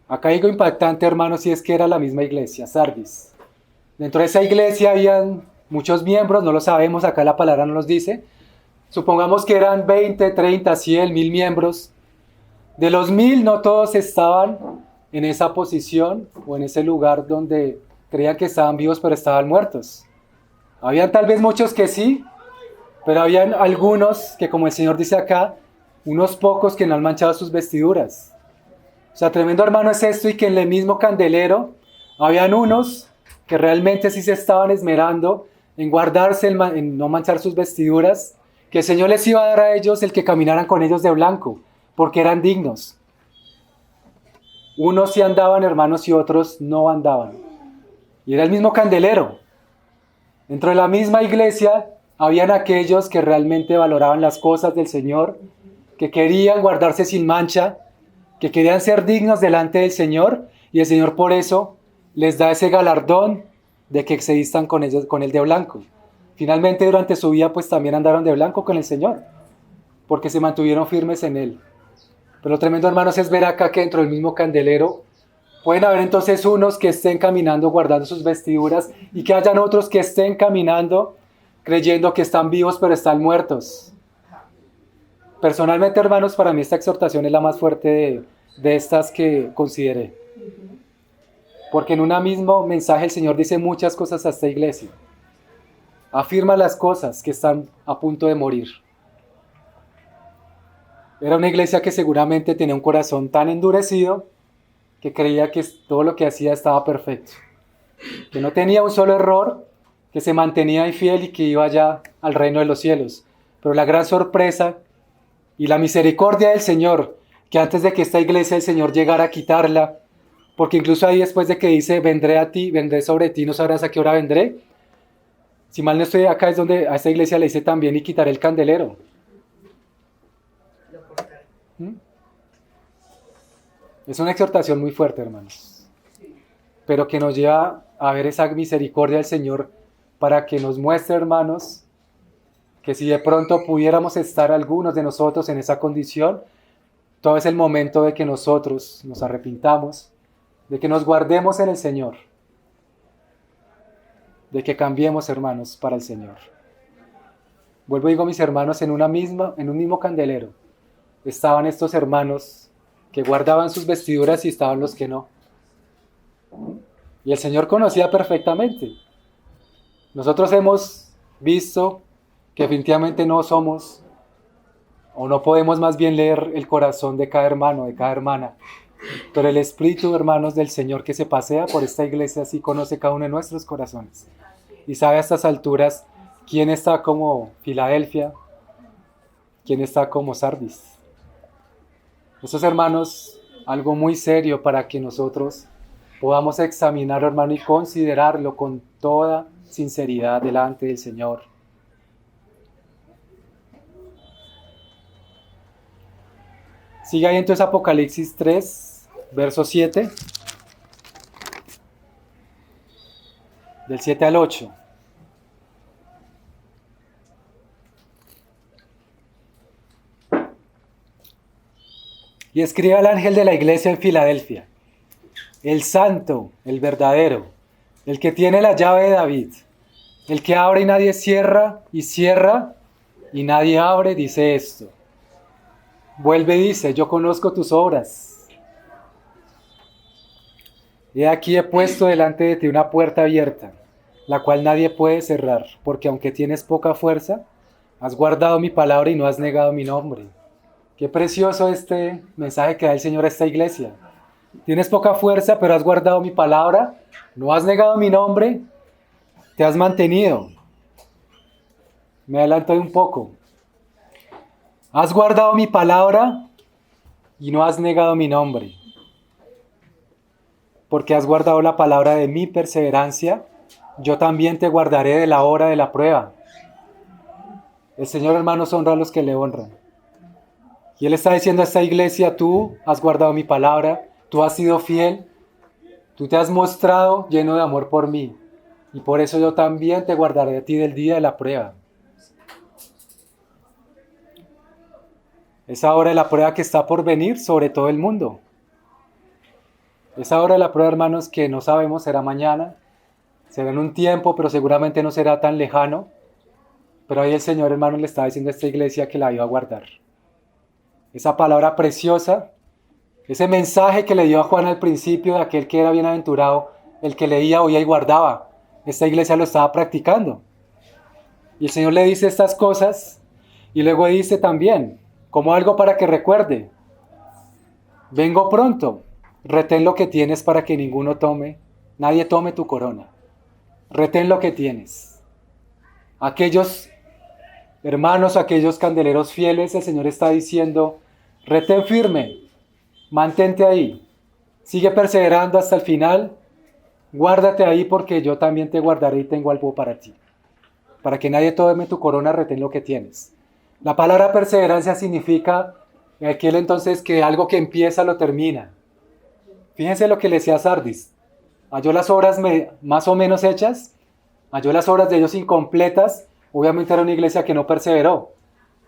Acá hay algo impactante, hermanos, y es que era la misma iglesia, Sardis. Dentro de esa iglesia habían muchos miembros, no lo sabemos, acá la palabra no nos dice. Supongamos que eran 20, 30, 100, 1000 miembros. De los 1000 no todos estaban en esa posición o en ese lugar donde creían que estaban vivos pero estaban muertos. Habían tal vez muchos que sí, pero habían algunos que, como el Señor dice acá, unos pocos que no han manchado sus vestiduras. O sea, tremendo, hermano, es esto, y que en el mismo candelero habían unos que realmente sí se estaban esmerando en guardarse, en no manchar sus vestiduras, que el Señor les iba a dar a ellos el que caminaran con ellos de blanco, porque eran dignos. Unos sí andaban, hermanos, y otros no andaban. Y era el mismo candelero. Dentro de la misma iglesia habían aquellos que realmente valoraban las cosas del Señor, que querían guardarse sin mancha, que querían ser dignos delante del Señor, y el Señor por eso les da ese galardón de que se vistan con ellos, con el de blanco. Finalmente, durante su vida, pues también andaron de blanco con el Señor, porque se mantuvieron firmes en Él. Pero lo tremendo, hermanos, es ver acá que dentro del mismo candelero pueden haber entonces unos que estén caminando guardando sus vestiduras y que hayan otros que estén caminando creyendo que están vivos pero están muertos. Personalmente, hermanos, para mí esta exhortación es la más fuerte de estas que consideré. Porque en un mismo mensaje el Señor dice muchas cosas a esta iglesia. Afirma las cosas que están a punto de morir. Era una iglesia que seguramente tenía un corazón tan endurecido que creía que todo lo que hacía estaba perfecto. Que no tenía un solo error, que se mantenía infiel y que iba ya al reino de los cielos. Pero la gran sorpresa y la misericordia del Señor, que antes de que esta iglesia el Señor llegara a quitarla, porque incluso ahí después de que dice, vendré a ti, vendré sobre ti, no sabrás a qué hora vendré. Si mal no estoy, acá es donde a esta iglesia le dice también, y quitaré el candelero. ¿Mm? Es una exhortación muy fuerte, hermanos, pero que nos lleva a ver esa misericordia del Señor para que nos muestre, hermanos, que si de pronto pudiéramos estar algunos de nosotros en esa condición, todo es el momento de que nosotros nos arrepintamos, de que nos guardemos en el Señor, de que cambiemos, hermanos, para el Señor. Vuelvo y digo, mis hermanos, en un mismo candelero estaban estos hermanos que guardaban sus vestiduras y estaban los que no. Y el Señor conocía perfectamente. Nosotros hemos visto que definitivamente no somos, o no podemos más bien leer el corazón de cada hermano, de cada hermana. Pero el Espíritu, hermanos, del Señor que se pasea por esta iglesia sí conoce cada uno de nuestros corazones. Y sabe a estas alturas quién está como Filadelfia, quién está como Sardis. Estos hermanos, algo muy serio para que nosotros podamos examinarlo, hermano, y considerarlo con toda sinceridad delante del Señor. Sigue ahí entonces Apocalipsis 3, verso 7, del 7 al 8. Y escribe al ángel de la iglesia en Filadelfia, el santo, el verdadero, el que tiene la llave de David, el que abre y nadie cierra, y cierra y nadie abre, dice esto. Vuelve y dice, yo conozco tus obras. He aquí he puesto delante de ti una puerta abierta, la cual nadie puede cerrar, porque aunque tienes poca fuerza, has guardado mi palabra y no has negado mi nombre. Qué precioso este mensaje que da el Señor a esta iglesia. Tienes poca fuerza, pero has guardado mi palabra, no has negado mi nombre, te has mantenido. Me adelanto un poco. Has guardado mi palabra y no has negado mi nombre. Porque has guardado la palabra de mi perseverancia, yo también te guardaré de la hora de la prueba. El Señor, hermanos, honra a los que le honran. Y Él está diciendo a esta iglesia, tú has guardado mi palabra, tú has sido fiel, tú te has mostrado lleno de amor por mí. Y por eso yo también te guardaré a ti del día de la prueba. Esa hora de la prueba que está por venir sobre todo el mundo. Esa hora de la prueba, hermanos, que no sabemos, será mañana, será en un tiempo, pero seguramente no será tan lejano. Pero ahí el Señor, hermanos, le estaba diciendo a esta iglesia que la iba a guardar. Esa palabra preciosa, ese mensaje que le dio a Juan al principio de aquel que era bienaventurado, el que leía, oía y guardaba. Esta iglesia lo estaba practicando. Y el Señor le dice estas cosas y luego dice también, como algo para que recuerde, vengo pronto, retén lo que tienes para que nadie tome tu corona. Retén lo que tienes. Aquellos hermanos, aquellos candeleros fieles, el Señor está diciendo, retén firme, mantente ahí, sigue perseverando hasta el final, guárdate ahí porque yo también te guardaré y tengo algo para ti. Para que nadie tome tu corona, retén lo que tienes. La palabra perseverancia significa en aquel entonces que algo que empieza lo termina. Fíjense lo que le decía a Sardis. Halló las obras más o menos hechas, halló las obras de ellos incompletas, obviamente era una iglesia que no perseveró.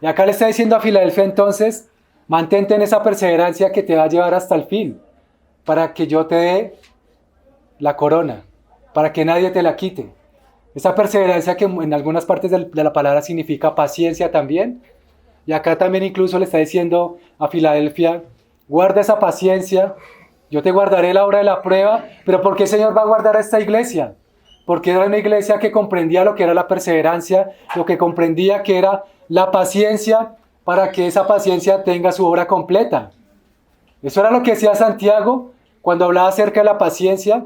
Y acá le está diciendo a Filadelfia entonces, mantente en esa perseverancia que te va a llevar hasta el fin, para que yo te dé la corona, para que nadie te la quite. Esa perseverancia que en algunas partes de la palabra significa paciencia también. Y acá también incluso le está diciendo a Filadelfia, guarda esa paciencia, yo te guardaré la hora de la prueba. Pero ¿por qué el Señor va a guardar a esta iglesia? Porque era una iglesia que comprendía lo que era la perseverancia, lo que comprendía que era la paciencia, para que esa paciencia tenga su obra completa. Eso era lo que decía Santiago cuando hablaba acerca de la paciencia,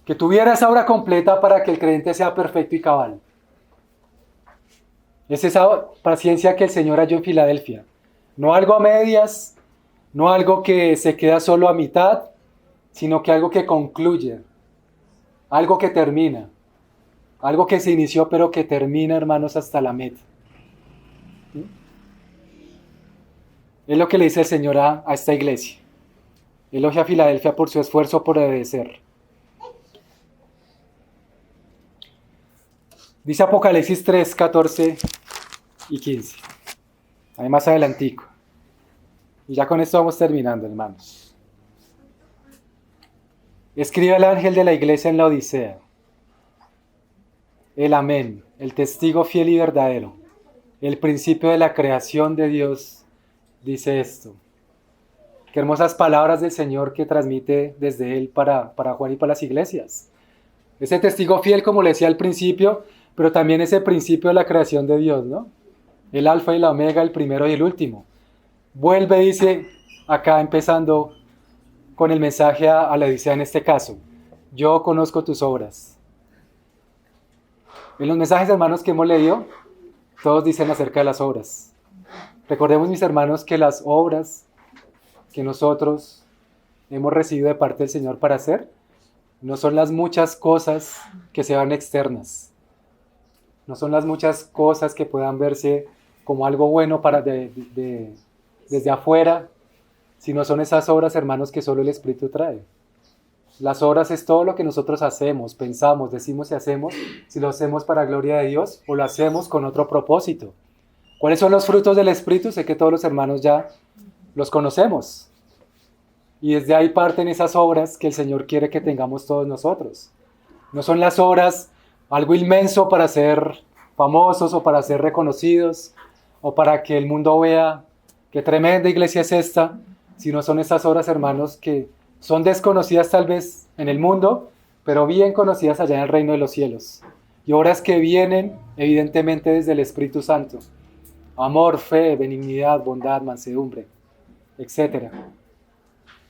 que tuviera esa obra completa para que el creyente sea perfecto y cabal. Es esa paciencia que el Señor halló en Filadelfia. No algo a medias, no algo que se queda solo a mitad, sino que algo que concluye, algo que termina, algo que se inició pero que termina, hermanos, hasta la meta. ¿Sí? Es lo que le dice el Señor a esta iglesia. Elogia a Filadelfia por su esfuerzo por obedecer. Dice Apocalipsis 3, 14 y 15. Ahí más adelantico. Y ya con esto vamos terminando, hermanos. Escribe el ángel de la iglesia en la Odisea. El Amén, el testigo fiel y verdadero, el principio de la creación de Dios, dice esto. Qué hermosas palabras del Señor que transmite desde Él para Juan y para las iglesias. Ese testigo fiel, como le decía al principio, pero también ese principio de la creación de Dios, ¿no? El alfa y la omega, el primero y el último. Vuelve, dice, acá empezando con el mensaje a la Odisea en este caso. Yo conozco tus obras. En los mensajes, hermanos, que hemos leído, todos dicen acerca de las obras. Recordemos, mis hermanos, que las obras que nosotros hemos recibido de parte del Señor para hacer, no son las muchas cosas que se van externas. No son las muchas cosas que puedan verse como algo bueno desde afuera, sino son esas obras, hermanos, que solo el Espíritu trae. Las obras es todo lo que nosotros hacemos, pensamos, decimos y hacemos, si lo hacemos para gloria de Dios o lo hacemos con otro propósito. ¿Cuáles son los frutos del Espíritu? Sé que todos los hermanos ya los conocemos. Y desde ahí parten esas obras que el Señor quiere que tengamos todos nosotros. No son las obras algo inmenso para ser famosos o para ser reconocidos o para que el mundo vea qué tremenda iglesia es esta, sino son esas obras, hermanos, que son desconocidas tal vez en el mundo, pero bien conocidas allá en el reino de los cielos. Y obras que vienen evidentemente desde el Espíritu Santo. Amor, fe, benignidad, bondad, mansedumbre, etc.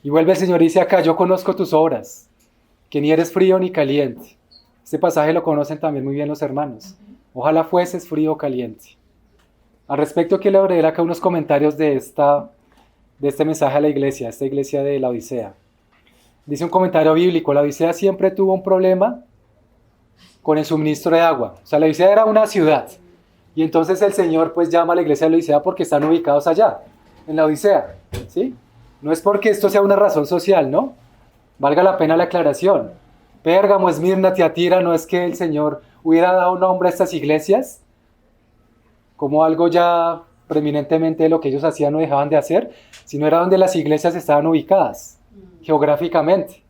Y vuelve el Señor y dice acá, yo conozco tus obras, que ni eres frío ni caliente. Este pasaje lo conocen también muy bien los hermanos. Ojalá fueses frío o caliente. Al respecto, quiero leer acá unos comentarios de este mensaje a la iglesia, esta iglesia de la Odisea. Dice un comentario bíblico, la Odisea siempre tuvo un problema con el suministro de agua. O sea, la Odisea era una ciudad. Y entonces el Señor pues llama a la iglesia de la Odisea porque están ubicados allá, en la Odisea. ¿Sí? No es porque esto sea una razón social, ¿no? Valga la pena la aclaración. Pérgamo, Esmirna, Tiatira, no es que el Señor hubiera dado nombre a estas iglesias como algo ya preeminentemente de lo que ellos hacían o dejaban de hacer, sino era donde las iglesias estaban ubicadas geográficamente.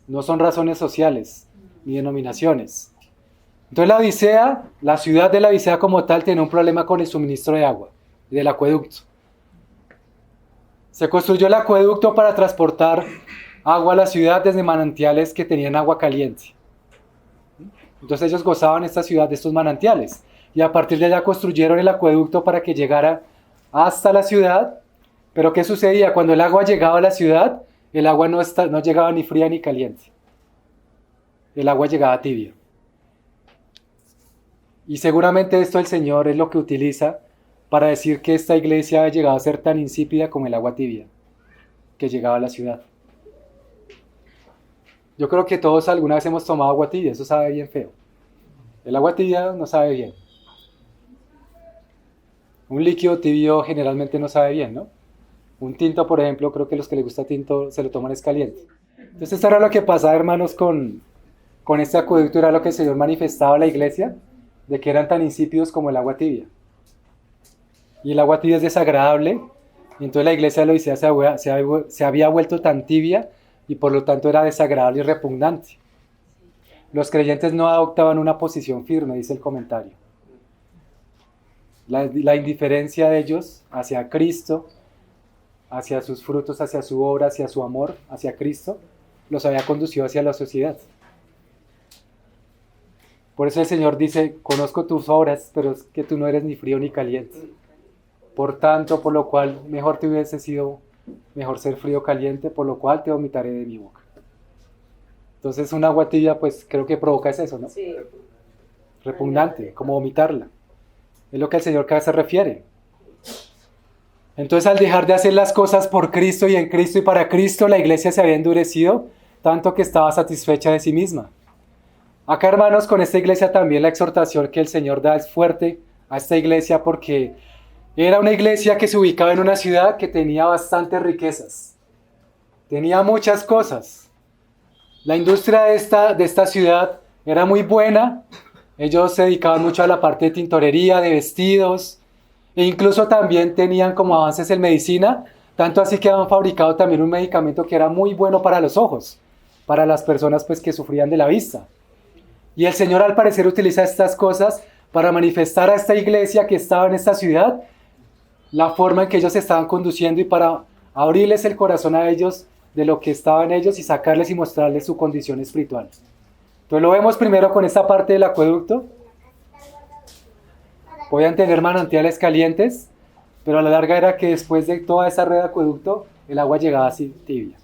No son razones sociales ni denominaciones. Entonces la Odisea, la ciudad de la Odisea como tal, tenía un problema con el suministro de agua, del acueducto. Se construyó el acueducto para transportar agua a la ciudad desde manantiales que tenían agua caliente. Entonces ellos gozaban esta ciudad de estos manantiales. Y a partir de allá construyeron el acueducto para que llegara hasta la ciudad. Pero ¿qué sucedía? Cuando el agua llegaba a la ciudad, el agua no llegaba ni fría ni caliente. El agua llegaba tibia. Y seguramente esto el Señor es lo que utiliza para decir que esta iglesia ha llegado a ser tan insípida como el agua tibia que llegaba a la ciudad. Yo creo que todos alguna vez hemos tomado agua tibia, eso sabe bien feo. El agua tibia no sabe bien. Un líquido tibio generalmente no sabe bien, ¿no? Un tinto, por ejemplo, creo que los que les gusta tinto se lo toman es caliente. Entonces esto era lo que pasaba, hermanos, con este acueducto, era lo que el Señor manifestaba a la iglesia, de que eran tan insípidos como el agua tibia. Y el agua tibia es desagradable, y entonces la iglesia de la Odisea se había vuelto tan tibia, y por lo tanto era desagradable y repugnante. Los creyentes no adoptaban una posición firme, dice el comentario. La indiferencia de ellos hacia Cristo, hacia sus frutos, hacia su obra, hacia su amor, hacia Cristo, los había conducido hacia la sociedad. Por eso el Señor dice, conozco tus obras, pero es que tú no eres ni frío ni caliente. Por tanto, por lo cual mejor te hubiese sido, mejor ser frío o caliente, por lo cual te vomitaré de mi boca. Entonces una agua tibia, pues creo que provoca eso, ¿no? Sí. Repugnante, como vomitarla. Es lo que el Señor cada vez se refiere. Entonces al dejar de hacer las cosas por Cristo y en Cristo y para Cristo, la iglesia se había endurecido, tanto que estaba satisfecha de sí misma. Acá, hermanos, con esta iglesia también la exhortación que el Señor da es fuerte a esta iglesia porque era una iglesia que se ubicaba en una ciudad que tenía bastantes riquezas. Tenía muchas cosas. La industria de esta ciudad era muy buena. Ellos se dedicaban mucho a la parte de tintorería, de vestidos, e incluso también tenían como avances en medicina, tanto así que habían fabricado también un medicamento que era muy bueno para los ojos, para las personas pues que sufrían de la vista. Y el Señor al parecer utiliza estas cosas para manifestar a esta iglesia que estaba en esta ciudad la forma en que ellos se estaban conduciendo y para abrirles el corazón a ellos de lo que estaba en ellos y sacarles y mostrarles su condición espiritual. Entonces lo vemos primero con esta parte del acueducto. Podían tener manantiales calientes, pero a la larga era que después de toda esa red de acueducto, el agua llegaba así tibia.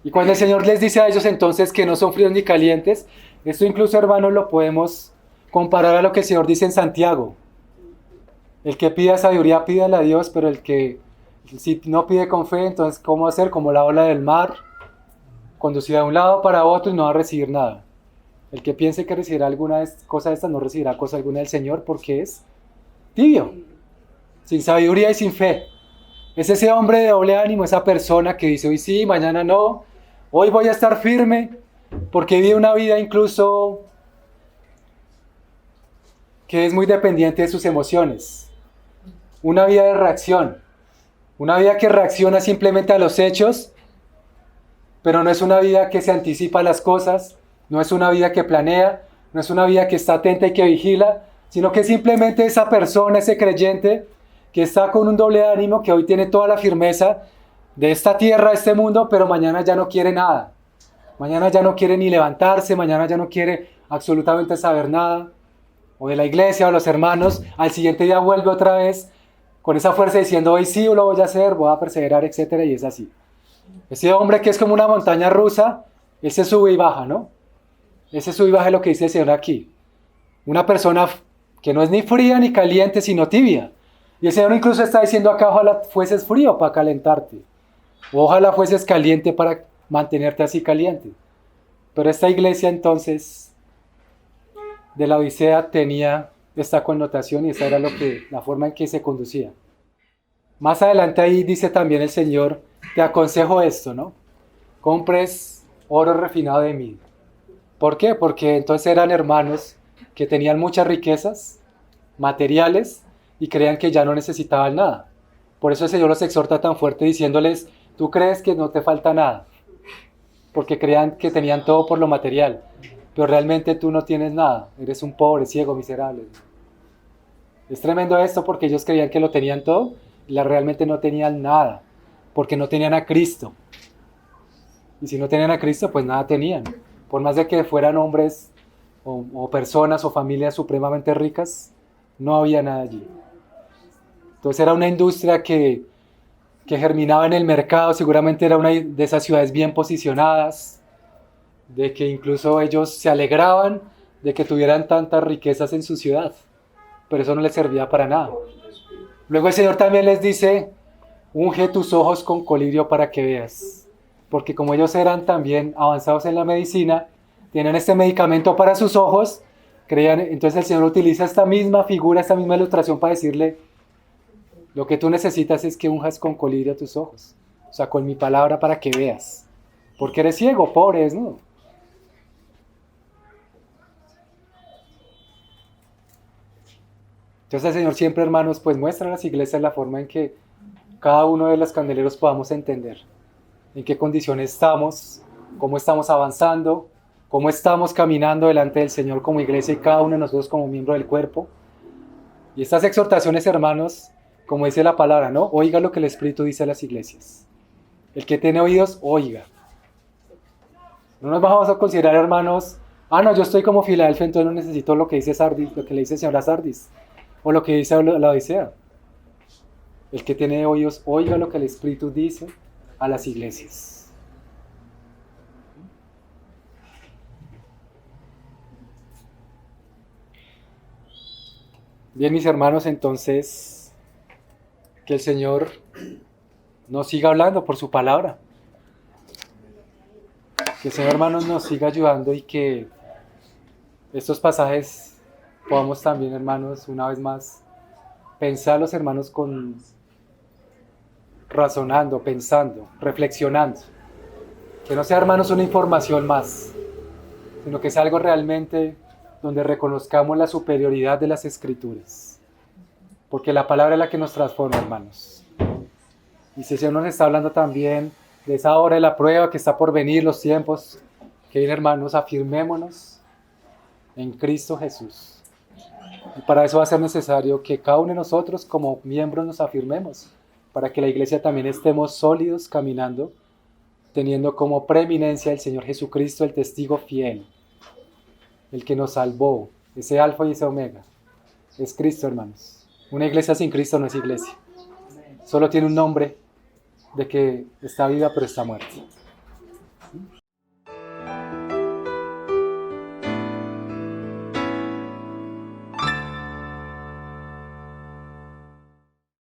Y cuando el Señor les dice a ellos entonces que no son fríos ni calientes, esto incluso, hermanos, lo podemos comparar a lo que el Señor dice en Santiago. El que pida sabiduría, pídala a Dios, pero el que si no pide con fe, entonces ¿cómo hacer? Como la ola del mar, conducida de un lado para otro y no va a recibir nada. El que piense que recibirá alguna cosa de estas no recibirá cosa alguna del Señor porque es tibio, sin sabiduría y sin fe. Es ese hombre de doble ánimo, esa persona que dice hoy sí, mañana no, hoy voy a estar firme porque vive una vida incluso que es muy dependiente de sus emociones. Una vida de reacción, una vida que reacciona simplemente a los hechos, pero no es una vida que se anticipa a las cosas, no es una vida que planea, no es una vida que está atenta y que vigila, sino que simplemente esa persona, ese creyente, que está con un doble ánimo, que hoy tiene toda la firmeza de esta tierra, de este mundo, pero mañana ya no quiere nada. Mañana ya no quiere ni levantarse, mañana ya no quiere absolutamente saber nada, o de la iglesia o de los hermanos, al siguiente día vuelve otra vez con esa fuerza diciendo hoy sí lo voy a hacer, voy a perseverar, etcétera, y es así. Ese hombre que es como una montaña rusa, ese sube y baja, ¿no? Ese sube y baja es lo que dice el Señor aquí. Una persona que no es ni fría ni caliente, sino tibia. Y el Señor incluso está diciendo acá, ojalá fueses frío para calentarte. O ojalá fueses caliente para mantenerte así caliente. Pero esta iglesia entonces de la Odisea tenía esta connotación y esa era la forma en que se conducía. Más adelante ahí dice también el Señor, te aconsejo esto, ¿no? Compres oro refinado de mí. ¿Por qué? Porque entonces eran hermanos que tenían muchas riquezas materiales y creían que ya no necesitaban nada. Por eso el Señor los exhorta tan fuerte diciéndoles, tú crees que no te falta nada, porque creían que tenían todo por lo material, pero realmente tú no tienes nada, eres un pobre, ciego, miserable. Es tremendo esto porque ellos creían que lo tenían todo y realmente no tenían nada, porque no tenían a Cristo. Y si no tenían a Cristo, pues nada tenían. Por más de que fueran hombres o personas o familias supremamente ricas, no había nada allí. Entonces era una industria que germinaba en el mercado, seguramente era una de esas ciudades bien posicionadas, de que incluso ellos se alegraban de que tuvieran tantas riquezas en su ciudad, pero eso no les servía para nada. Luego el Señor también les dice, unge tus ojos con colirio para que veas, porque como ellos eran también avanzados en la medicina, tienen este medicamento para sus ojos, creían, entonces el Señor utiliza esta misma figura, esta misma ilustración para decirle, lo que tú necesitas es que unjas con colirio tus ojos, o sea, con mi palabra para que veas, porque eres ciego, pobre, desnudo. Entonces el Señor siempre, hermanos, pues muestra a las iglesias la forma en que cada uno de los candeleros podamos entender en qué condiciones estamos, cómo estamos avanzando, cómo estamos caminando delante del Señor como iglesia y cada uno de nosotros como miembro del cuerpo. Y estas exhortaciones, hermanos, como dice la palabra, ¿no? Oiga lo que el Espíritu dice a las iglesias. El que tiene oídos, oiga. No nos vamos a considerar, hermanos, no, yo estoy como Filadelfia, entonces no necesito lo que dice Sardis, lo que le dice el Señor a Sardis, o lo que dice la Odisea. El que tiene oídos, oiga lo que el Espíritu dice a las iglesias. Bien, mis hermanos, entonces, que el Señor nos siga hablando por su palabra. Que el Señor, hermanos, nos siga ayudando y que estos pasajes podamos también, hermanos, una vez más, pensar los hermanos razonando, pensando, reflexionando. Que no sea, hermanos, una información más, sino que sea algo realmente donde reconozcamos la superioridad de las Escrituras. Porque la palabra es la que nos transforma, hermanos. Y si el Señor nos está hablando también de esa hora de la prueba que está por venir, los tiempos que vienen, hermanos, afirmémonos en Cristo Jesús. Y para eso va a ser necesario que cada uno de nosotros como miembros nos afirmemos, para que la iglesia también estemos sólidos caminando, teniendo como preeminencia el Señor Jesucristo, el testigo fiel, el que nos salvó, ese alfa y ese omega. Es Cristo, hermanos. Una iglesia sin Cristo no es iglesia. Solo tiene un nombre de que está viva pero está muerta.